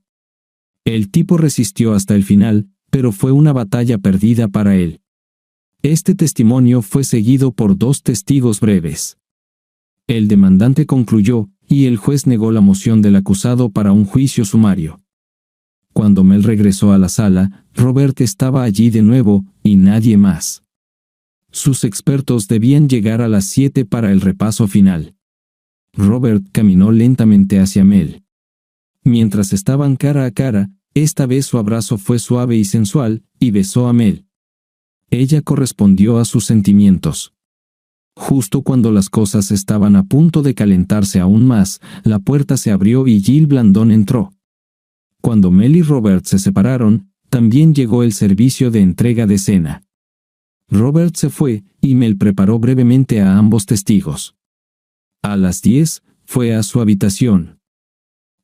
El tipo resistió hasta el final, pero fue una batalla perdida para él. Este testimonio fue seguido por 2 testigos breves. El demandante concluyó, y el juez negó la moción del acusado para un juicio sumario. Cuando Mel regresó a la sala, Robert estaba allí de nuevo, y nadie más. Sus expertos debían llegar a las 7 para el repaso final. Robert caminó lentamente hacia Mel. Mientras estaban cara a cara, Esta vez su abrazo fue suave y sensual, y besó a Mel. Ella correspondió a sus sentimientos. Justo cuando las cosas estaban a punto de calentarse aún más, la puerta se abrió y Jill Blandón entró. Cuando Mel y Robert se separaron, también llegó el servicio de entrega de cena. Robert se fue, y Mel preparó brevemente a ambos testigos. A las 10, fue a su habitación.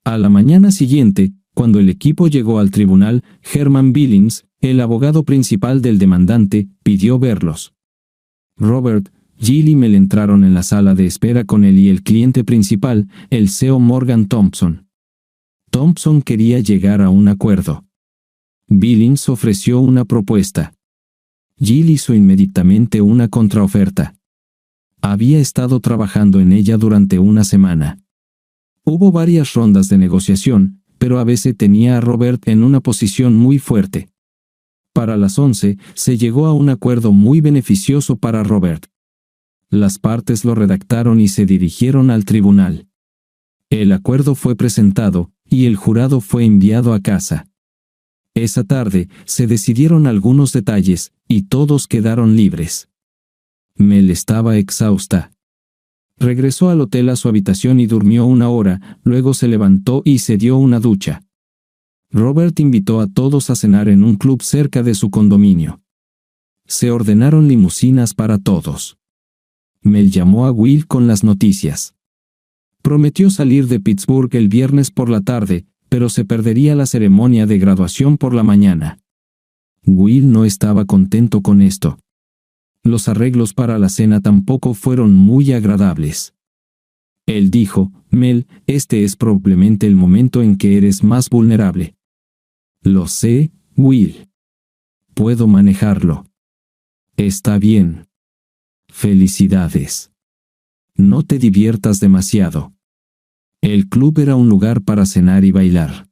A la mañana siguiente, cuando el equipo llegó al tribunal, Herman Billings, el abogado principal del demandante, pidió verlos. Robert, Jill y Mel entraron en la sala de espera con él y el cliente principal, el CEO Morgan Thompson. Thompson quería llegar a un acuerdo. Billings ofreció una propuesta. Jill hizo inmediatamente una contraoferta. Había estado trabajando en ella durante una semana. Hubo varias rondas de negociación, pero a veces tenía a Robert en una posición muy fuerte. Para las 11, se llegó a un acuerdo muy beneficioso para Robert. Las partes lo redactaron y se dirigieron al tribunal. El acuerdo fue presentado, y el jurado fue enviado a casa. Esa tarde, se decidieron algunos detalles, y todos quedaron libres. Mel estaba exhausta. Regresó al hotel a su habitación y durmió una hora, luego se levantó y se dio una ducha. Robert invitó a todos a cenar en un club cerca de su condominio. Se ordenaron limusinas para todos. Mel llamó a Will con las noticias. Prometió salir de Pittsburgh el viernes por la tarde, pero se perdería la ceremonia de graduación por la mañana. Will no estaba contento con esto. Los arreglos para la cena tampoco fueron muy agradables. Él dijo, Mel, este es probablemente el momento en que eres más vulnerable. Lo sé, Will. Puedo manejarlo. Está bien. Felicidades. No te diviertas demasiado. El club era un lugar para cenar y bailar.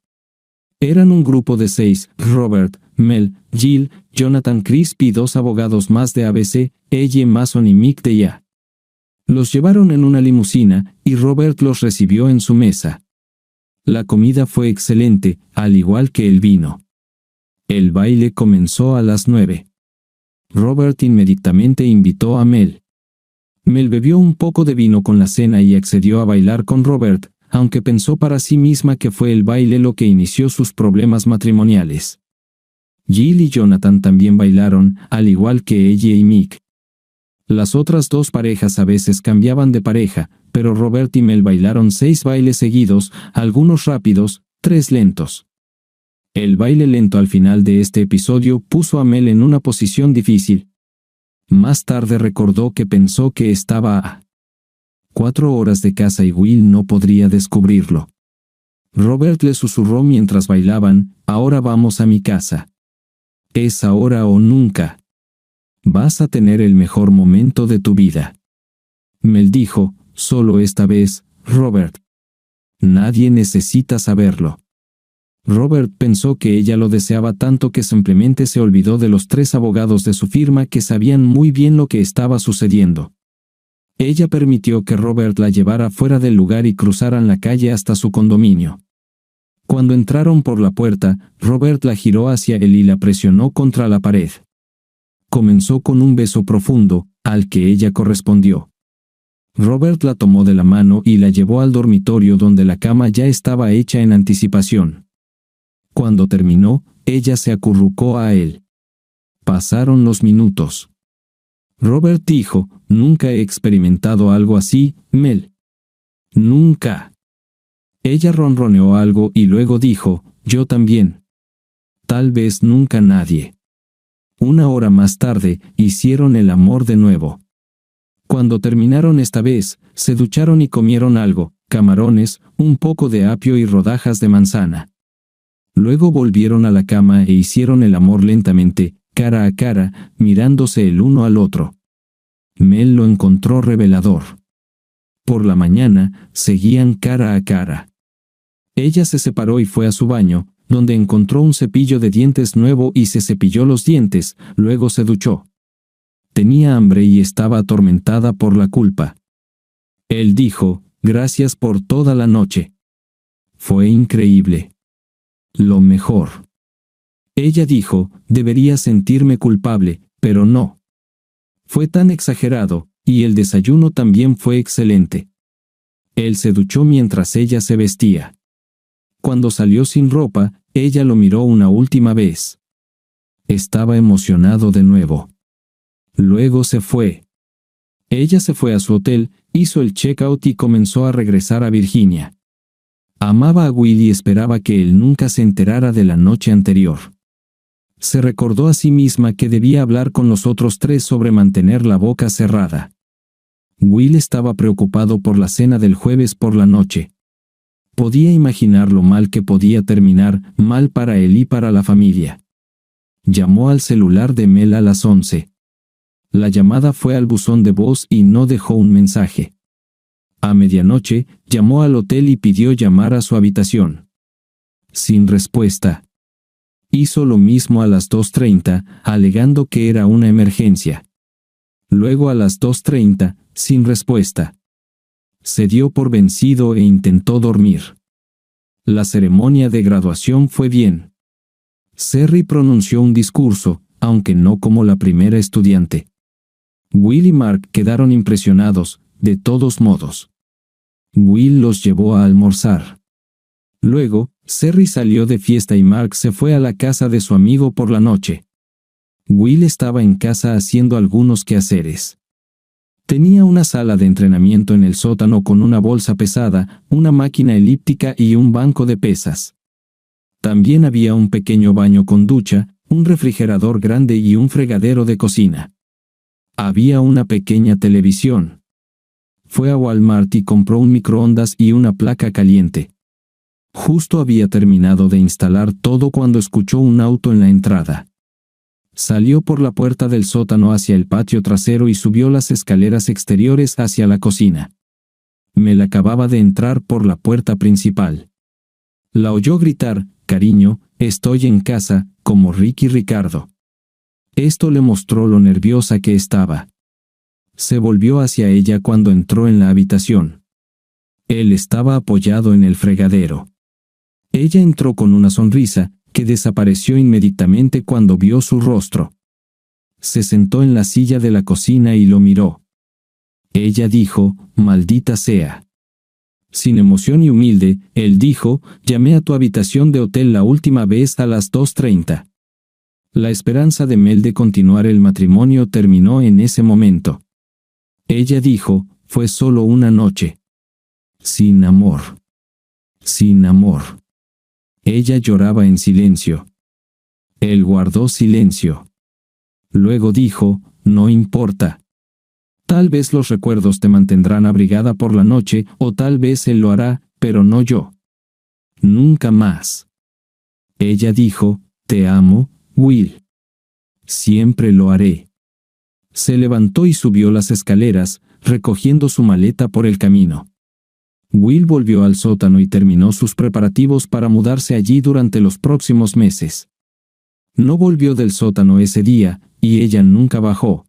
Eran un grupo de 6, Robert, Mel, Jill, Jonathan Crisp y 2 abogados más de ABC, Elle Mason y Mick Deya. Los llevaron en una limusina, y Robert los recibió en su mesa. La comida fue excelente, al igual que el vino. El baile comenzó a las 9. Robert inmediatamente invitó a Mel. Mel bebió un poco de vino con la cena y accedió a bailar con Robert, aunque pensó para sí misma que fue el baile lo que inició sus problemas matrimoniales. Jill y Jonathan también bailaron, al igual que ella y Mick. Las otras 2 parejas a veces cambiaban de pareja, pero Robert y Mel bailaron 6 bailes seguidos, algunos rápidos, 3 lentos. El baile lento al final de este episodio puso a Mel en una posición difícil. Más tarde recordó que pensó que estaba a 4 horas de casa y Will no podría descubrirlo. Robert le susurró mientras bailaban, ahora vamos a mi casa. Es ahora o nunca. Vas a tener el mejor momento de tu vida. Mel dijo, solo esta vez, Robert. Nadie necesita saberlo. Robert pensó que ella lo deseaba tanto que simplemente se olvidó de los 3 abogados de su firma que sabían muy bien lo que estaba sucediendo. Ella permitió que Robert la llevara fuera del lugar y cruzaran la calle hasta su condominio. Cuando entraron por la puerta, Robert la giró hacia él y la presionó contra la pared. Comenzó con un beso profundo, al que ella correspondió. Robert la tomó de la mano y la llevó al dormitorio donde la cama ya estaba hecha en anticipación. Cuando terminó, ella se acurrucó a él. Pasaron los minutos. Robert dijo, nunca he experimentado algo así, Mel. Nunca. Ella ronroneó algo y luego dijo, yo también. Tal vez nunca nadie. 1 hora más tarde, hicieron el amor de nuevo. Cuando terminaron esta vez, se ducharon y comieron algo, camarones, un poco de apio y rodajas de manzana. Luego volvieron a la cama e hicieron el amor lentamente, cara a cara, mirándose el uno al otro. Mel lo encontró revelador. Por la mañana, seguían cara a cara. Ella se separó y fue a su baño, donde encontró un cepillo de dientes nuevo y se cepilló los dientes, luego se duchó. Tenía hambre y estaba atormentada por la culpa. Él dijo, gracias por toda la noche. Fue increíble. Lo mejor. Ella dijo, debería sentirme culpable, pero no. Fue tan exagerado, y el desayuno también fue excelente. Él se duchó mientras ella se vestía. Cuando salió sin ropa, ella lo miró una última vez. Estaba emocionado de nuevo. Luego se fue. Ella se fue a su hotel, hizo el check-out y comenzó a regresar a Virginia. Amaba a Will y esperaba que él nunca se enterara de la noche anterior. Se recordó a sí misma que debía hablar con los otros tres sobre mantener la boca cerrada. Will estaba preocupado por la cena del jueves por la noche. Podía imaginar lo mal que podía terminar, mal para él y para la familia. Llamó al celular de Mel a las 11. La llamada fue al buzón de voz y no dejó un mensaje. A medianoche, llamó al hotel y pidió llamar a su habitación. Sin respuesta. Hizo lo mismo a las 2:30, alegando que era una emergencia. Luego a las 2:30, sin respuesta. Se dio por vencido e intentó dormir. La ceremonia de graduación fue bien. Cerry pronunció un discurso, aunque no como la primera estudiante. Will y Mark quedaron impresionados, de todos modos. Will los llevó a almorzar. Luego, Cerry salió de fiesta y Mark se fue a la casa de su amigo por la noche. Will estaba en casa haciendo algunos quehaceres. Tenía una sala de entrenamiento en el sótano con una bolsa pesada, una máquina elíptica y un banco de pesas. También había un pequeño baño con ducha, un refrigerador grande y un fregadero de cocina. Había una pequeña televisión. Fue a Walmart y compró un microondas y una placa caliente. Justo había terminado de instalar todo cuando escuchó un auto en la entrada. Salió por la puerta del sótano hacia el patio trasero y subió las escaleras exteriores hacia la cocina. Mel acababa de entrar por la puerta principal. La oyó gritar, «Cariño, estoy en casa», como Ricky Ricardo. Esto le mostró lo nerviosa que estaba. Se volvió hacia ella cuando entró en la habitación. Él estaba apoyado en el fregadero. Ella entró con una sonrisa, que desapareció inmediatamente cuando vio su rostro. Se sentó en la silla de la cocina y lo miró. Ella dijo, «Maldita sea». Sin emoción y humilde, él dijo, «Llamé a tu habitación de hotel la última vez a las 2:30». La esperanza de Mel de continuar el matrimonio terminó en ese momento. Ella dijo, «Fue solo una noche. Sin amor. Sin amor». Ella lloraba en silencio. Él guardó silencio. Luego dijo, «No importa. Tal vez los recuerdos te mantendrán abrigada por la noche, o tal vez él lo hará, pero no yo. Nunca más». Ella dijo, «Te amo, Will. Siempre lo haré». Se levantó y subió las escaleras, recogiendo su maleta por el camino. Will volvió al sótano y terminó sus preparativos para mudarse allí durante los próximos meses. No volvió del sótano ese día, y ella nunca bajó.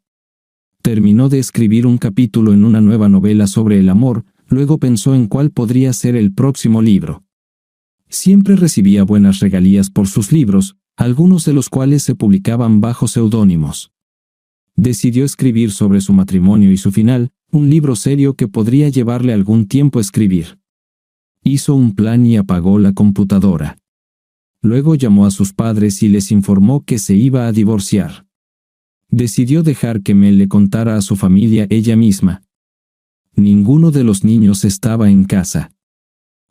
Terminó de escribir un capítulo en una nueva novela sobre el amor, luego pensó en cuál podría ser el próximo libro. Siempre recibía buenas regalías por sus libros, algunos de los cuales se publicaban bajo seudónimos. Decidió escribir sobre su matrimonio y su final, un libro serio que podría llevarle algún tiempo escribir. Hizo un plan y apagó la computadora. Luego llamó a sus padres y les informó que se iba a divorciar. Decidió dejar que Mel le contara a su familia ella misma. Ninguno de los niños estaba en casa.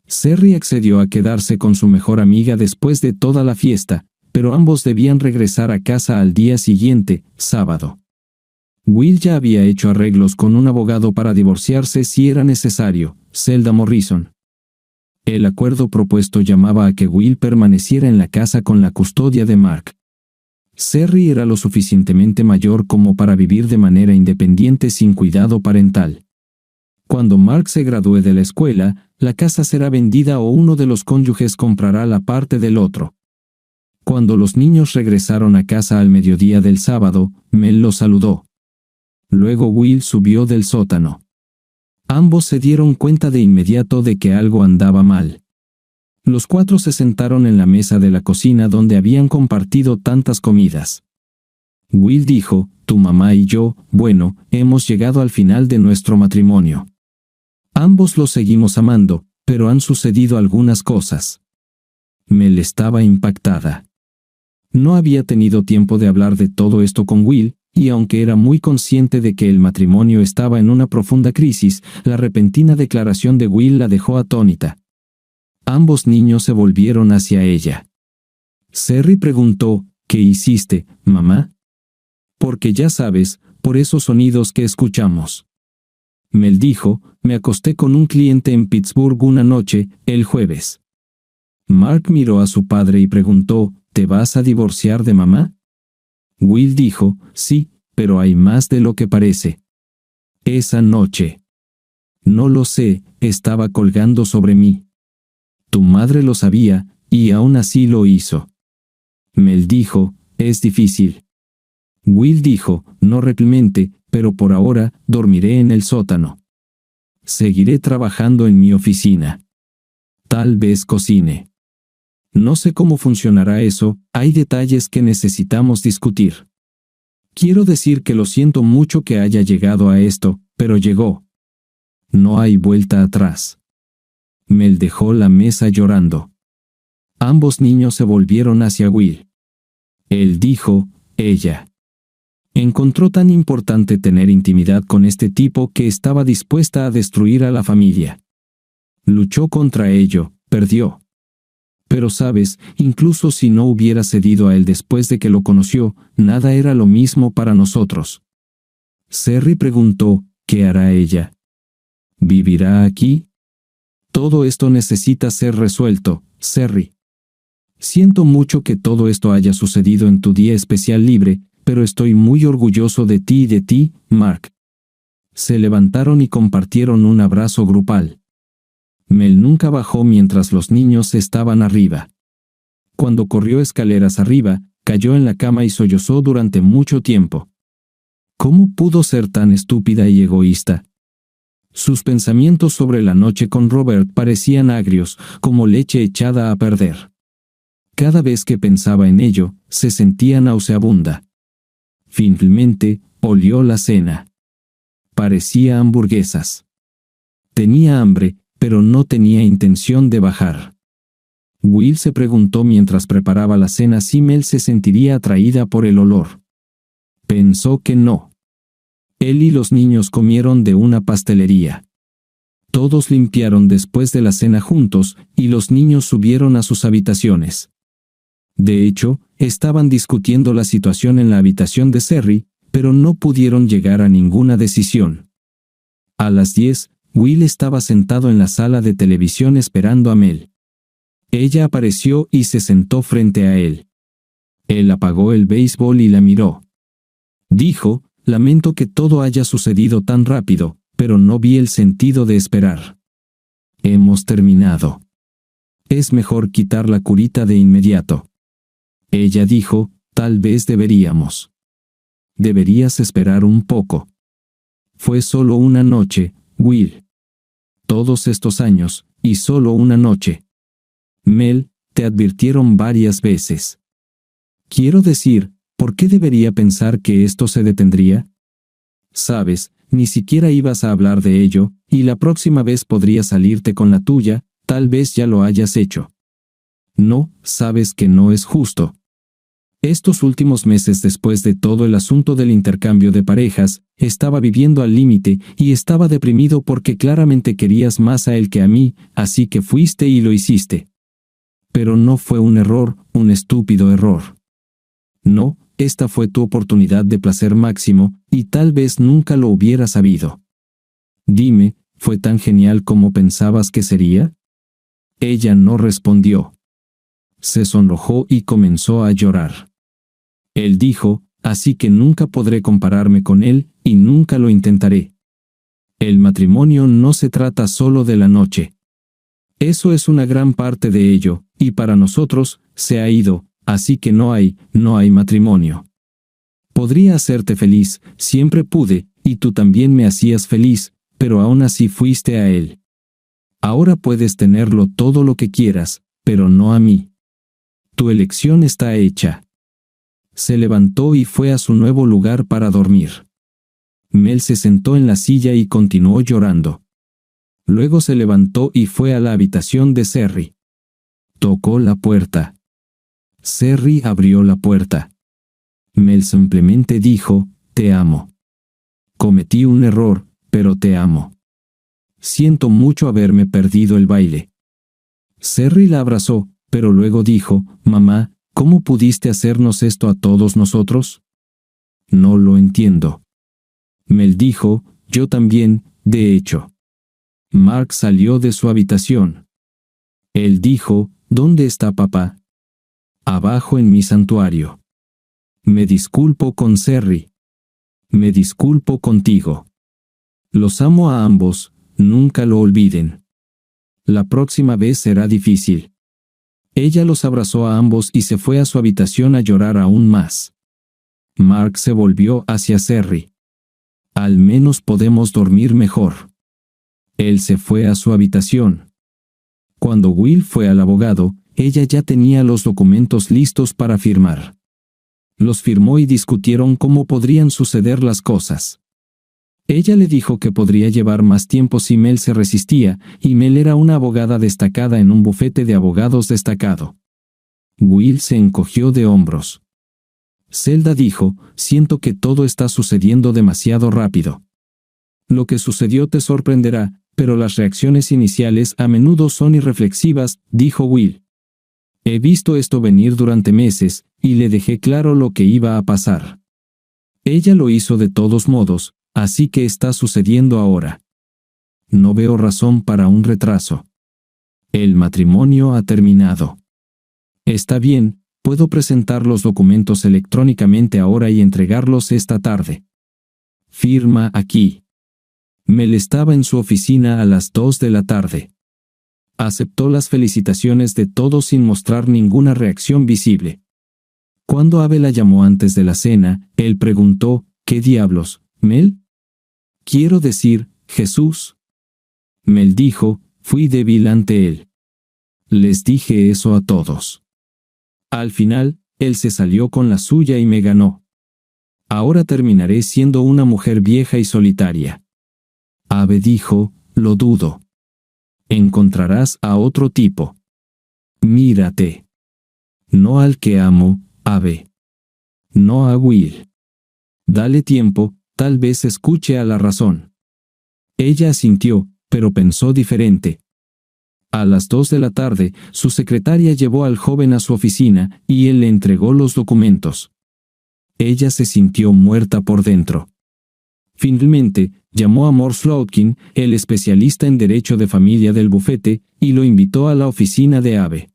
Cerry accedió a quedarse con su mejor amiga después de toda la fiesta, pero ambos debían regresar a casa al día siguiente, sábado. Will ya había hecho arreglos con un abogado para divorciarse si era necesario, Zelda Morrison. El acuerdo propuesto llamaba a que Will permaneciera en la casa con la custodia de Mark. Cerry era lo suficientemente mayor como para vivir de manera independiente sin cuidado parental. Cuando Mark se gradúe de la escuela, la casa será vendida o uno de los cónyuges comprará la parte del otro. Cuando los niños regresaron a casa al mediodía del sábado, Mel los saludó. Luego Will subió del sótano. Ambos se dieron cuenta de inmediato de que algo andaba mal. Los cuatro se sentaron en la mesa de la cocina donde habían compartido tantas comidas. Will dijo, tu mamá y yo, bueno, hemos llegado al final de nuestro matrimonio. Ambos lo seguimos amando, pero han sucedido algunas cosas. Mel estaba impactada. No había tenido tiempo de hablar de todo esto con Will, y aunque era muy consciente de que el matrimonio estaba en una profunda crisis, la repentina declaración de Will la dejó atónita. Ambos niños se volvieron hacia ella. Cerry preguntó, ¿qué hiciste, mamá? Porque ya sabes, por esos sonidos que escuchamos. Mel dijo, me acosté con un cliente en Pittsburgh una noche, el jueves. Mark miró a su padre y preguntó, ¿te vas a divorciar de mamá? Will dijo, sí, pero hay más de lo que parece. Esa noche. No lo sé, estaba colgando sobre mí. Tu madre lo sabía, y aún así lo hizo. Mel dijo, es difícil. Will dijo, no realmente, pero por ahora, dormiré en el sótano. Seguiré trabajando en mi oficina. Tal vez cocine. No sé cómo funcionará eso, hay detalles que necesitamos discutir. Quiero decir que lo siento mucho que haya llegado a esto, pero llegó. No hay vuelta atrás. Mel dejó la mesa llorando. Ambos niños se volvieron hacia Will. Él dijo, ella. Encontró tan importante tener intimidad con este tipo que estaba dispuesta a destruir a la familia. Luchó contra ello, perdió. Pero sabes, incluso si no hubiera cedido a él después de que lo conoció, nada era lo mismo para nosotros. Cerry preguntó, ¿qué hará ella? ¿Vivirá aquí? Todo esto necesita ser resuelto, Cerry. Siento mucho que todo esto haya sucedido en tu día especial libre, pero estoy muy orgulloso de ti y de ti, Mark. Se levantaron y compartieron un abrazo grupal. Mel nunca bajó mientras los niños estaban arriba. Cuando corrió escaleras arriba, cayó en la cama y sollozó durante mucho tiempo. ¿Cómo pudo ser tan estúpida y egoísta? Sus pensamientos sobre la noche con Robert parecían agrios, como leche echada a perder. Cada vez que pensaba en ello, se sentía nauseabunda. Finalmente, olió la cena. Parecía hamburguesas. Tenía hambre, pero no tenía intención de bajar. Will se preguntó mientras preparaba la cena si Mel se sentiría atraída por el olor. Pensó que no. Él y los niños comieron de una pastelería. Todos limpiaron después de la cena juntos, y los niños subieron a sus habitaciones. De hecho, estaban discutiendo la situación en la habitación de Cerry, pero no pudieron llegar a ninguna decisión. A las 10, Will estaba sentado en la sala de televisión esperando a Mel. Ella apareció y se sentó frente a él. Él apagó el béisbol y la miró. Dijo, lamento que todo haya sucedido tan rápido, pero no vi el sentido de esperar. Hemos terminado. Es mejor quitar la curita de inmediato. Ella dijo, tal vez deberíamos. Deberías esperar un poco. Fue solo una noche, Will. Todos estos años, y solo una noche. Mel, te advirtieron varias veces. Quiero decir, ¿por qué debería pensar que esto se detendría? Sabes, ni siquiera ibas a hablar de ello, y la próxima vez podrías salirte con la tuya, tal vez ya lo hayas hecho. No, sabes que no es justo. Estos últimos meses después de todo el asunto del intercambio de parejas, estaba viviendo al límite y estaba deprimido porque claramente querías más a él que a mí, así que fuiste y lo hiciste. Pero no fue un error, un estúpido error. No, esta fue tu oportunidad de placer máximo, y tal vez nunca lo hubiera sabido. Dime, ¿fue tan genial como pensabas que sería? Ella no respondió. Se sonrojó y comenzó a llorar. Él dijo, así que nunca podré compararme con él, y nunca lo intentaré. El matrimonio no se trata solo de la noche. Eso es una gran parte de ello, y para nosotros, se ha ido, así que no hay matrimonio. Podría hacerte feliz, siempre pude, y tú también me hacías feliz, pero aún así fuiste a él. Ahora puedes tenerlo todo lo que quieras, pero no a mí. Tu elección está hecha. Se levantó y fue a su nuevo lugar para dormir. Mel se sentó en la silla y continuó llorando. Luego se levantó y fue a la habitación de Cerry. Tocó la puerta. Cerry abrió la puerta. Mel simplemente dijo, «Te amo. Cometí un error, pero te amo. Siento mucho haberme perdido el baile». Cerry la abrazó, pero luego dijo, «Mamá, ¿cómo pudiste hacernos esto a todos nosotros?» «No lo entiendo». Mel dijo, «Yo también, de hecho». Mark salió de su habitación. Él dijo, «¿Dónde está papá?» «Abajo en mi santuario». «Me disculpo con Cerry. Me disculpo contigo. Los amo a ambos, nunca lo olviden. La próxima vez será difícil». Ella los abrazó a ambos y se fue a su habitación a llorar aún más. Mark se volvió hacia Cerry. «Al menos podemos dormir mejor». Él se fue a su habitación. Cuando Will fue al abogado, ella ya tenía los documentos listos para firmar. Los firmó y discutieron cómo podrían suceder las cosas. Ella le dijo que podría llevar más tiempo si Mel se resistía, y Mel era una abogada destacada en un bufete de abogados destacado. Will se encogió de hombros. Zelda dijo, «Siento que todo está sucediendo demasiado rápido. Lo que sucedió te sorprenderá, pero las reacciones iniciales a menudo son irreflexivas», dijo Will. «He visto esto venir durante meses, y le dejé claro lo que iba a pasar. Ella lo hizo de todos modos, así que está sucediendo ahora. No veo razón para un retraso. El matrimonio ha terminado. Está bien, puedo presentar los documentos electrónicamente ahora y entregarlos esta tarde. Firma aquí». Mel estaba en su oficina a las 2 de la tarde. Aceptó las felicitaciones de todos sin mostrar ninguna reacción visible. Cuando Abe la llamó antes de la cena, él preguntó, «¿Qué diablos, Mel?» «Quiero decir, Jesús». Mel dijo, «Fui débil ante él. Les dije eso a todos». Al final, él se salió con la suya y me ganó. Ahora terminaré siendo una mujer vieja y solitaria. Abe dijo, «Lo dudo. Encontrarás a otro tipo. Mírate. No al que amo, Abe. No a Will. Dale tiempo, tal vez escuche a la razón». Ella asintió, pero pensó diferente. A las 2 de la tarde, su secretaria llevó al joven a su oficina, y él le entregó los documentos. Ella se sintió muerta por dentro. Finalmente, llamó a Morse Lotkin, el especialista en derecho de familia del bufete, y lo invitó a la oficina de Abe.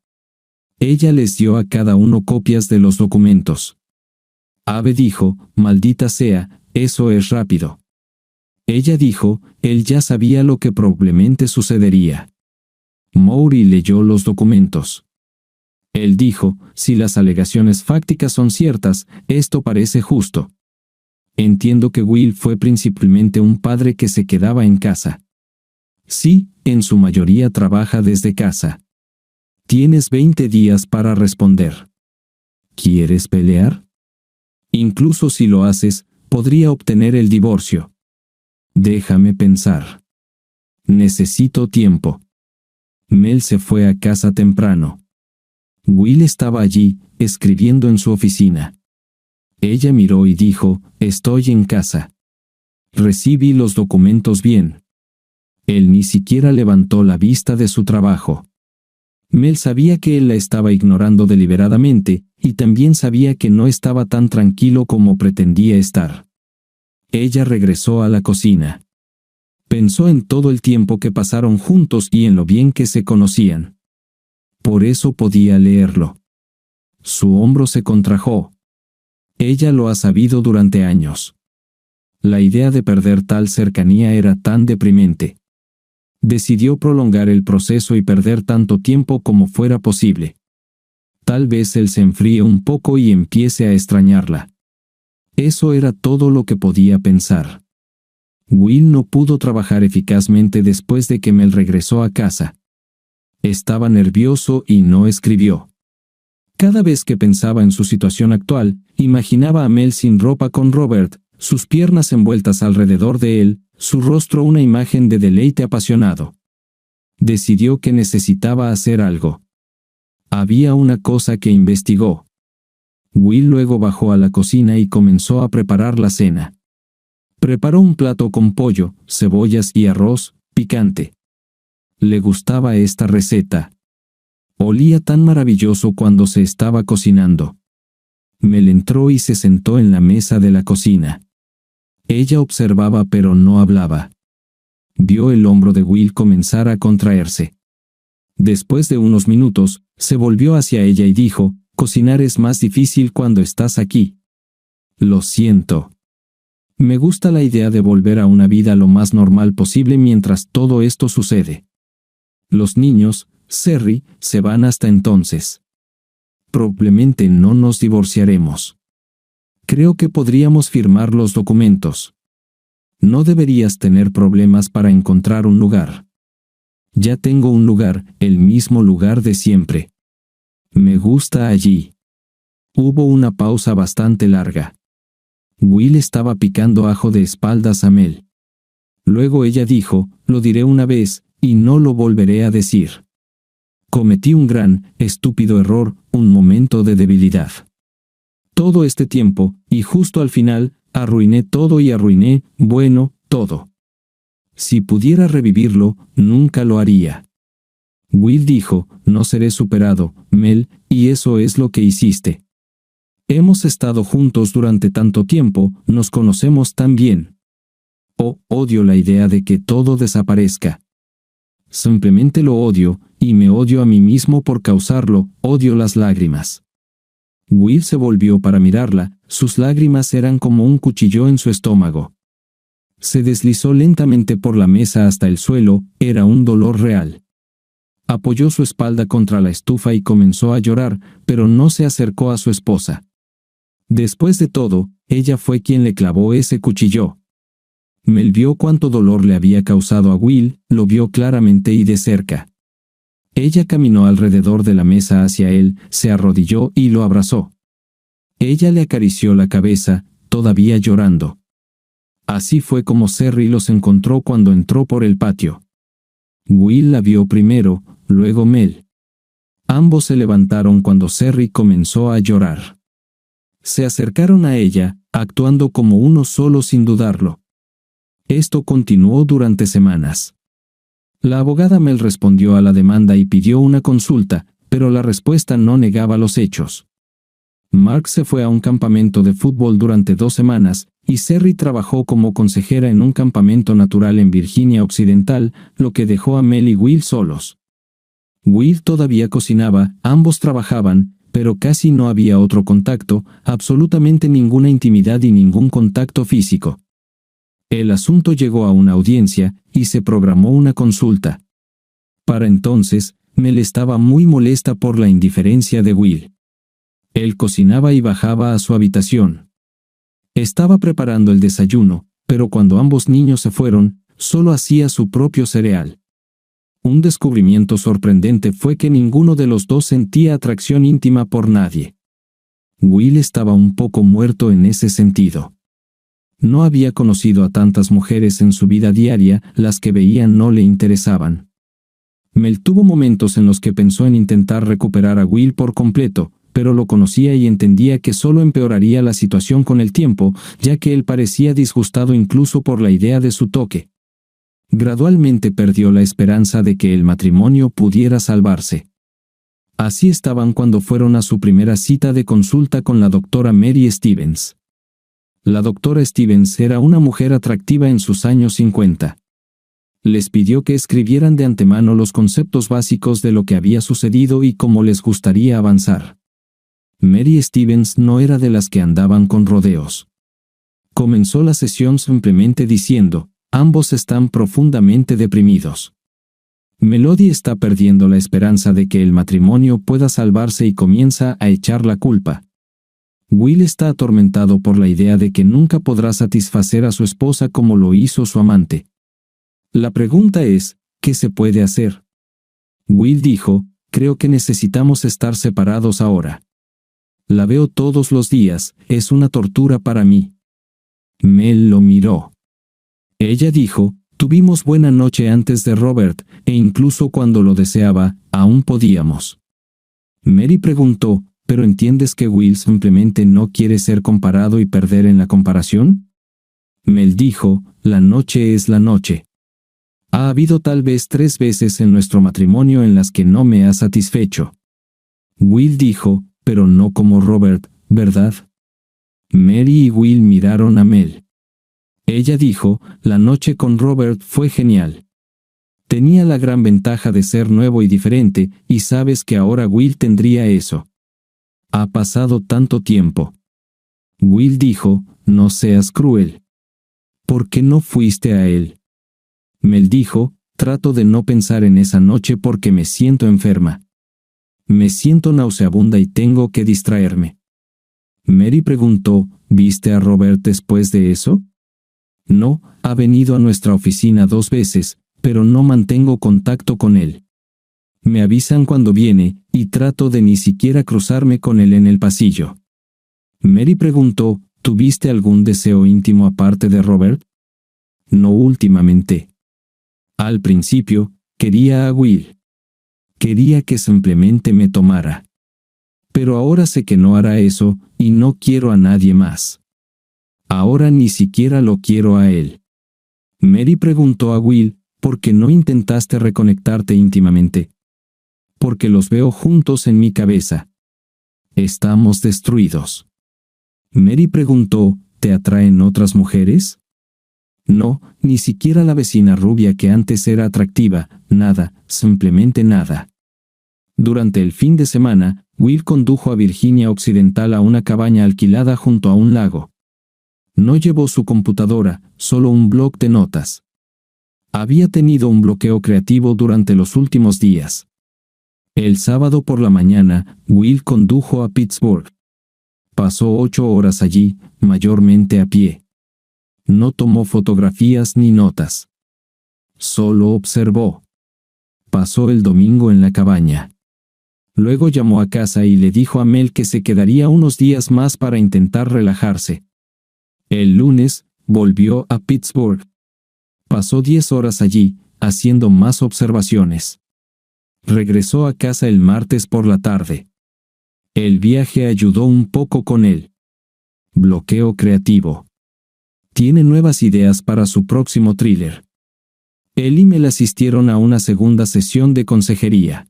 Ella les dio a cada uno copias de los documentos. Abe dijo, «Maldita sea, eso es rápido». Ella dijo, él ya sabía lo que probablemente sucedería. Maury leyó los documentos. Él dijo, «Si las alegaciones fácticas son ciertas, esto parece justo. Entiendo que Will fue principalmente un padre que se quedaba en casa. Sí, en su mayoría trabaja desde casa. Tienes 20 días para responder. ¿Quieres pelear? Incluso si lo haces, podría obtener el divorcio. Déjame pensar. Necesito tiempo». Mel se fue a casa temprano. Will estaba allí, escribiendo en su oficina. Ella miró y dijo, «Estoy en casa. Recibí los documentos bien». Él ni siquiera levantó la vista de su trabajo. Mel sabía que él la estaba ignorando deliberadamente, y también sabía que no estaba tan tranquilo como pretendía estar. Ella regresó a la cocina. Pensó en todo el tiempo que pasaron juntos y en lo bien que se conocían. Por eso podía leerlo. Su hombro se contrajo. Ella lo ha sabido durante años. La idea de perder tal cercanía era tan deprimente. Decidió prolongar el proceso y perder tanto tiempo como fuera posible. Tal vez él se enfríe un poco y empiece a extrañarla. Eso era todo lo que podía pensar. Will no pudo trabajar eficazmente después de que Mel regresó a casa. Estaba nervioso y no escribió. Cada vez que pensaba en su situación actual, imaginaba a Mel sin ropa con Robert, sus piernas envueltas alrededor de él, su rostro una imagen de deleite apasionado. Decidió que necesitaba hacer algo. Había una cosa que investigó. Will luego bajó a la cocina y comenzó a preparar la cena. Preparó un plato con pollo, cebollas y arroz picante. Le gustaba esta receta. Olía tan maravilloso cuando se estaba cocinando. Mel entró y se sentó en la mesa de la cocina. Ella observaba pero no hablaba. Vio el hombro de Will comenzar a contraerse. Después de unos minutos, se volvió hacia ella y dijo, «Cocinar es más difícil cuando estás aquí». «Lo siento. Me gusta la idea de volver a una vida lo más normal posible mientras todo esto sucede. Los niños, Cerry, se van hasta entonces. Probablemente no nos divorciaremos. Creo que podríamos firmar los documentos. No deberías tener problemas para encontrar un lugar. Ya tengo un lugar, el mismo lugar de siempre. Me gusta allí». Hubo una pausa bastante larga. Will estaba picando ajo de espaldas a Mel. Luego ella dijo, «Lo diré una vez, y no lo volveré a decir. Cometí un gran, estúpido error, un momento de debilidad. Todo este tiempo, y justo al final, arruiné todo y arruiné, bueno, todo. Si pudiera revivirlo, nunca lo haría». Will dijo, «No seré superado, Mel, y eso es lo que hiciste. Hemos estado juntos durante tanto tiempo, nos conocemos tan bien. Oh, odio la idea de que todo desaparezca. Simplemente lo odio, y me odio a mí mismo por causarlo, odio las lágrimas». Will se volvió para mirarla, sus lágrimas eran como un cuchillo en su estómago. Se deslizó lentamente por la mesa hasta el suelo, era un dolor real. Apoyó su espalda contra la estufa y comenzó a llorar, pero no se acercó a su esposa. Después de todo, ella fue quien le clavó ese cuchillo. Mel vio cuánto dolor le había causado a Will, lo vio claramente y de cerca. Ella caminó alrededor de la mesa hacia él, se arrodilló y lo abrazó. Ella le acarició la cabeza, todavía llorando. Así fue como Cerry los encontró cuando entró por el patio. Will la vio primero, luego Mel. Ambos se levantaron cuando Cerry comenzó a llorar. Se acercaron a ella, actuando como uno solo sin dudarlo. Esto continuó durante semanas. La abogada Mel respondió a la demanda y pidió una consulta, pero la respuesta no negaba los hechos. Mark se fue a un campamento de fútbol durante 2 semanas, y Cerry trabajó como consejera en un campamento natural en Virginia Occidental, lo que dejó a Mel y Will solos. Will todavía cocinaba, ambos trabajaban, pero casi no había otro contacto, absolutamente ninguna intimidad y ningún contacto físico. El asunto llegó a una audiencia, y se programó una consulta. Para entonces, Mel estaba muy molesta por la indiferencia de Will. Él cocinaba y bajaba a su habitación. Estaba preparando el desayuno, pero cuando ambos niños se fueron, solo hacía su propio cereal. Un descubrimiento sorprendente fue que ninguno de los dos sentía atracción íntima por nadie. Will estaba un poco muerto en ese sentido. No había conocido a tantas mujeres en su vida diaria, las que veía no le interesaban. Mel tuvo momentos en los que pensó en intentar recuperar a Will por completo, pero lo conocía y entendía que solo empeoraría la situación con el tiempo, ya que él parecía disgustado incluso por la idea de su toque. Gradualmente perdió la esperanza de que el matrimonio pudiera salvarse. Así estaban cuando fueron a su primera cita de consulta con la doctora Mary Stevens. La doctora Stevens era una mujer atractiva en sus años 50. Les pidió que escribieran de antemano los conceptos básicos de lo que había sucedido y cómo les gustaría avanzar. Mary Stevens no era de las que andaban con rodeos. Comenzó la sesión simplemente diciendo, «Ambos están profundamente deprimidos. Melody está perdiendo la esperanza de que el matrimonio pueda salvarse y comienza a echar la culpa. Will está atormentado por la idea de que nunca podrá satisfacer a su esposa como lo hizo su amante. La pregunta es, ¿qué se puede hacer? Will dijo, creo que necesitamos estar separados ahora. La veo todos los días, es una tortura para mí. Mel lo miró. Ella dijo, tuvimos buena noche antes de Robert, e incluso cuando lo deseaba, aún podíamos. Mary preguntó, ¿pero entiendes que Will simplemente no quiere ser comparado y perder en la comparación? Mel dijo, la noche es la noche. Ha habido tal vez 3 veces en nuestro matrimonio en las que no me ha satisfecho. Will dijo, pero no como Robert, ¿verdad? Mary y Will miraron a Mel. Ella dijo, la noche con Robert fue genial. Tenía la gran ventaja de ser nuevo y diferente, y sabes que ahora Will tendría eso. Ha pasado tanto tiempo. Will dijo, no seas cruel. ¿Por qué no fuiste a él? Mel dijo, trato de no pensar en esa noche porque me siento enferma. Me siento nauseabunda y tengo que distraerme. Mary preguntó, ¿viste a Robert después de eso? No, ha venido a nuestra oficina 2 veces, pero no mantengo contacto con él. Me avisan cuando viene, y trato de ni siquiera cruzarme con él en el pasillo. Mary preguntó, ¿tuviste algún deseo íntimo aparte de Robert? No últimamente. Al principio, quería a Will. Quería que simplemente me tomara. Pero ahora sé que no hará eso, y no quiero a nadie más. Ahora ni siquiera lo quiero a él. Mary preguntó a Will, ¿por qué no intentaste reconectarte íntimamente? Porque los veo juntos en mi cabeza. Estamos destruidos. Mary preguntó, ¿te atraen otras mujeres? No, ni siquiera la vecina rubia que antes era atractiva, nada, simplemente nada. Durante el fin de semana, Will condujo a Virginia Occidental a una cabaña alquilada junto a un lago. No llevó su computadora, solo un bloc de notas. Había tenido un bloqueo creativo durante los últimos días. El sábado por la mañana, Will condujo a Pittsburgh. Pasó 8 horas allí, mayormente a pie. No tomó fotografías ni notas. Solo observó. Pasó el domingo en la cabaña. Luego llamó a casa y le dijo a Mel que se quedaría unos días más para intentar relajarse. El lunes, volvió a Pittsburgh. Pasó 10 horas allí, haciendo más observaciones. Regresó a casa el martes por la tarde. El viaje ayudó un poco con él. Bloqueo creativo. Tiene nuevas ideas para su próximo thriller. Él y Mel asistieron a una segunda sesión de consejería.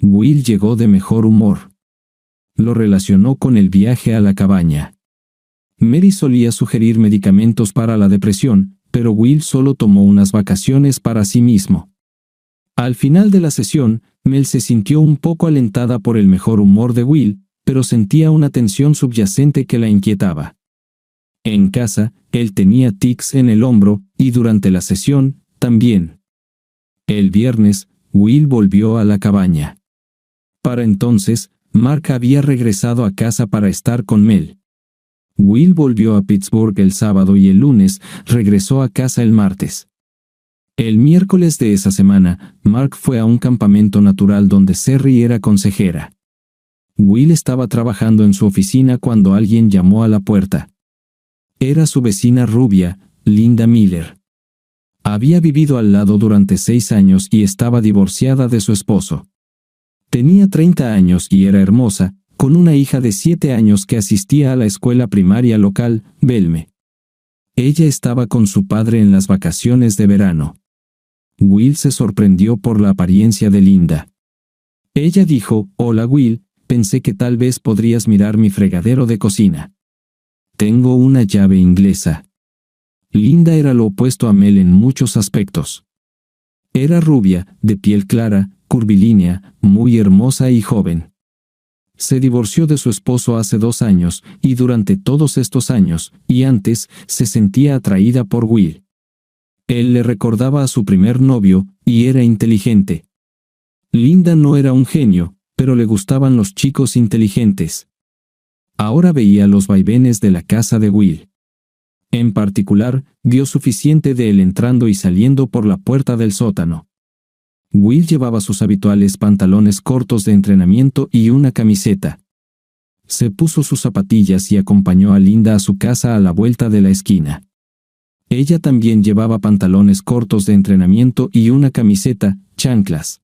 Will llegó de mejor humor. Lo relacionó con el viaje a la cabaña. Mary solía sugerir medicamentos para la depresión, pero Will solo tomó unas vacaciones para sí mismo. Al final de la sesión, Mel se sintió un poco alentada por el mejor humor de Will, pero sentía una tensión subyacente que la inquietaba. En casa, él tenía tics en el hombro, y durante la sesión, también. El viernes, Will volvió a la cabaña. Para entonces, Mark había regresado a casa para estar con Mel. Will volvió a Pittsburgh el sábado y el lunes regresó a casa el martes. El miércoles de esa semana, Mark fue a un campamento natural donde Sherry era consejera. Will estaba trabajando en su oficina cuando alguien llamó a la puerta. Era su vecina rubia, Linda Miller. Había vivido al lado durante 6 años y estaba divorciada de su esposo. Tenía 30 años y era hermosa, con una hija de 7 años que asistía a la escuela primaria local, Belme. Ella estaba con su padre en las vacaciones de verano. Will se sorprendió por la apariencia de Linda. Ella dijo, «Hola Will, pensé que tal vez podrías mirar mi fregadero de cocina. Tengo una llave inglesa». Linda era lo opuesto a Mel en muchos aspectos. Era rubia, de piel clara, curvilínea, muy hermosa y joven. Se divorció de su esposo hace 2 años, y durante todos estos años, y antes, se sentía atraída por Will. Él le recordaba a su primer novio, y era inteligente. Linda no era un genio, pero le gustaban los chicos inteligentes. Ahora veía los vaivenes de la casa de Will. En particular, vio suficiente de él entrando y saliendo por la puerta del sótano. Will llevaba sus habituales pantalones cortos de entrenamiento y una camiseta. Se puso sus zapatillas y acompañó a Linda a su casa a la vuelta de la esquina. Ella también llevaba pantalones cortos de entrenamiento y una camiseta, chanclas.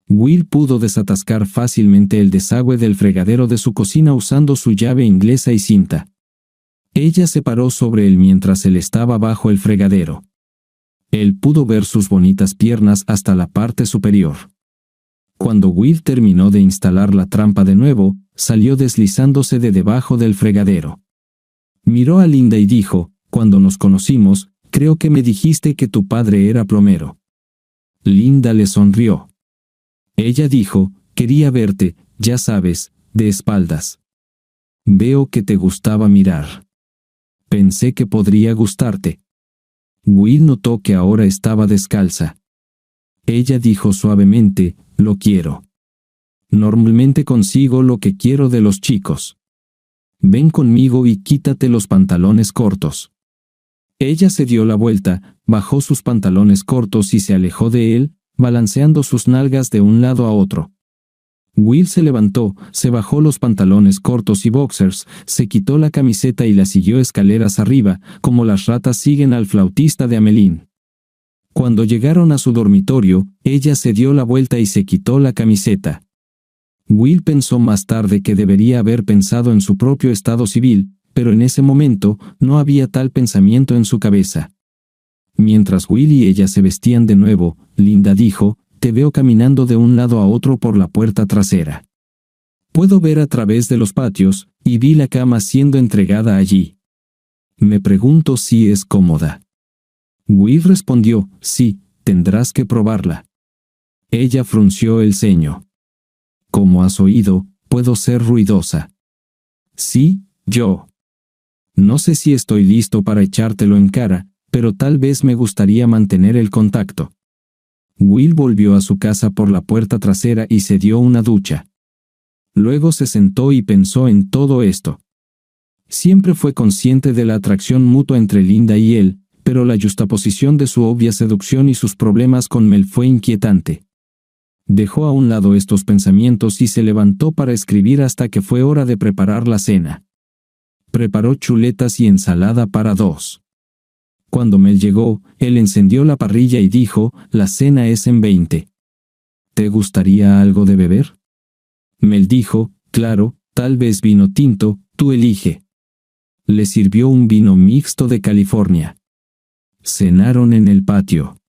Will pudo desatascar fácilmente el desagüe del fregadero de su cocina usando su llave inglesa y cinta. Ella se paró sobre él mientras él estaba bajo el fregadero. Él pudo ver sus bonitas piernas hasta la parte superior. Cuando Will terminó de instalar la trampa de nuevo, salió deslizándose de debajo del fregadero. Miró a Linda y dijo: «Cuando nos conocimos, creo que me dijiste que tu padre era plomero». Linda le sonrió. Ella dijo: «Quería verte, ya sabes, de espaldas. Veo que te gustaba mirar. Pensé que podría gustarte». Will notó que ahora estaba descalza. Ella dijo suavemente: «Lo quiero. Normalmente consigo lo que quiero de los chicos. Ven conmigo y quítate los pantalones cortos». Ella se dio la vuelta, bajó sus pantalones cortos y se alejó de él, balanceando sus nalgas de un lado a otro. Will se levantó, se bajó los pantalones cortos y boxers, se quitó la camiseta y la siguió escaleras arriba, como las ratas siguen al flautista de Amelín. Cuando llegaron a su dormitorio, ella se dio la vuelta y se quitó la camiseta. Will pensó más tarde que debería haber pensado en su propio estado civil, pero en ese momento no había tal pensamiento en su cabeza. Mientras Will y ella se vestían de nuevo, Linda dijo: «Te veo caminando de un lado a otro por la puerta trasera. Puedo ver a través de los patios, y vi la cama siendo entregada allí. Me pregunto si es cómoda». Will respondió: «Sí, tendrás que probarla». Ella frunció el ceño. «Como has oído, puedo ser ruidosa». «Sí, yo. No sé si estoy listo para echártelo en cara, pero tal vez me gustaría mantener el contacto». Will volvió a su casa por la puerta trasera y se dio una ducha. Luego se sentó y pensó en todo esto. Siempre fue consciente de la atracción mutua entre Linda y él, pero la yuxtaposición de su obvia seducción y sus problemas con Mel fue inquietante. Dejó a un lado estos pensamientos y se levantó para escribir hasta que fue hora de preparar la cena. Preparó chuletas y ensalada para dos. Cuando Mel llegó, él encendió la parrilla y dijo: «La cena es en 20. ¿Te gustaría algo de beber?» Mel dijo: «Claro, tal vez vino tinto, tú elige». Le sirvió un vino mixto de California. Cenaron en el patio.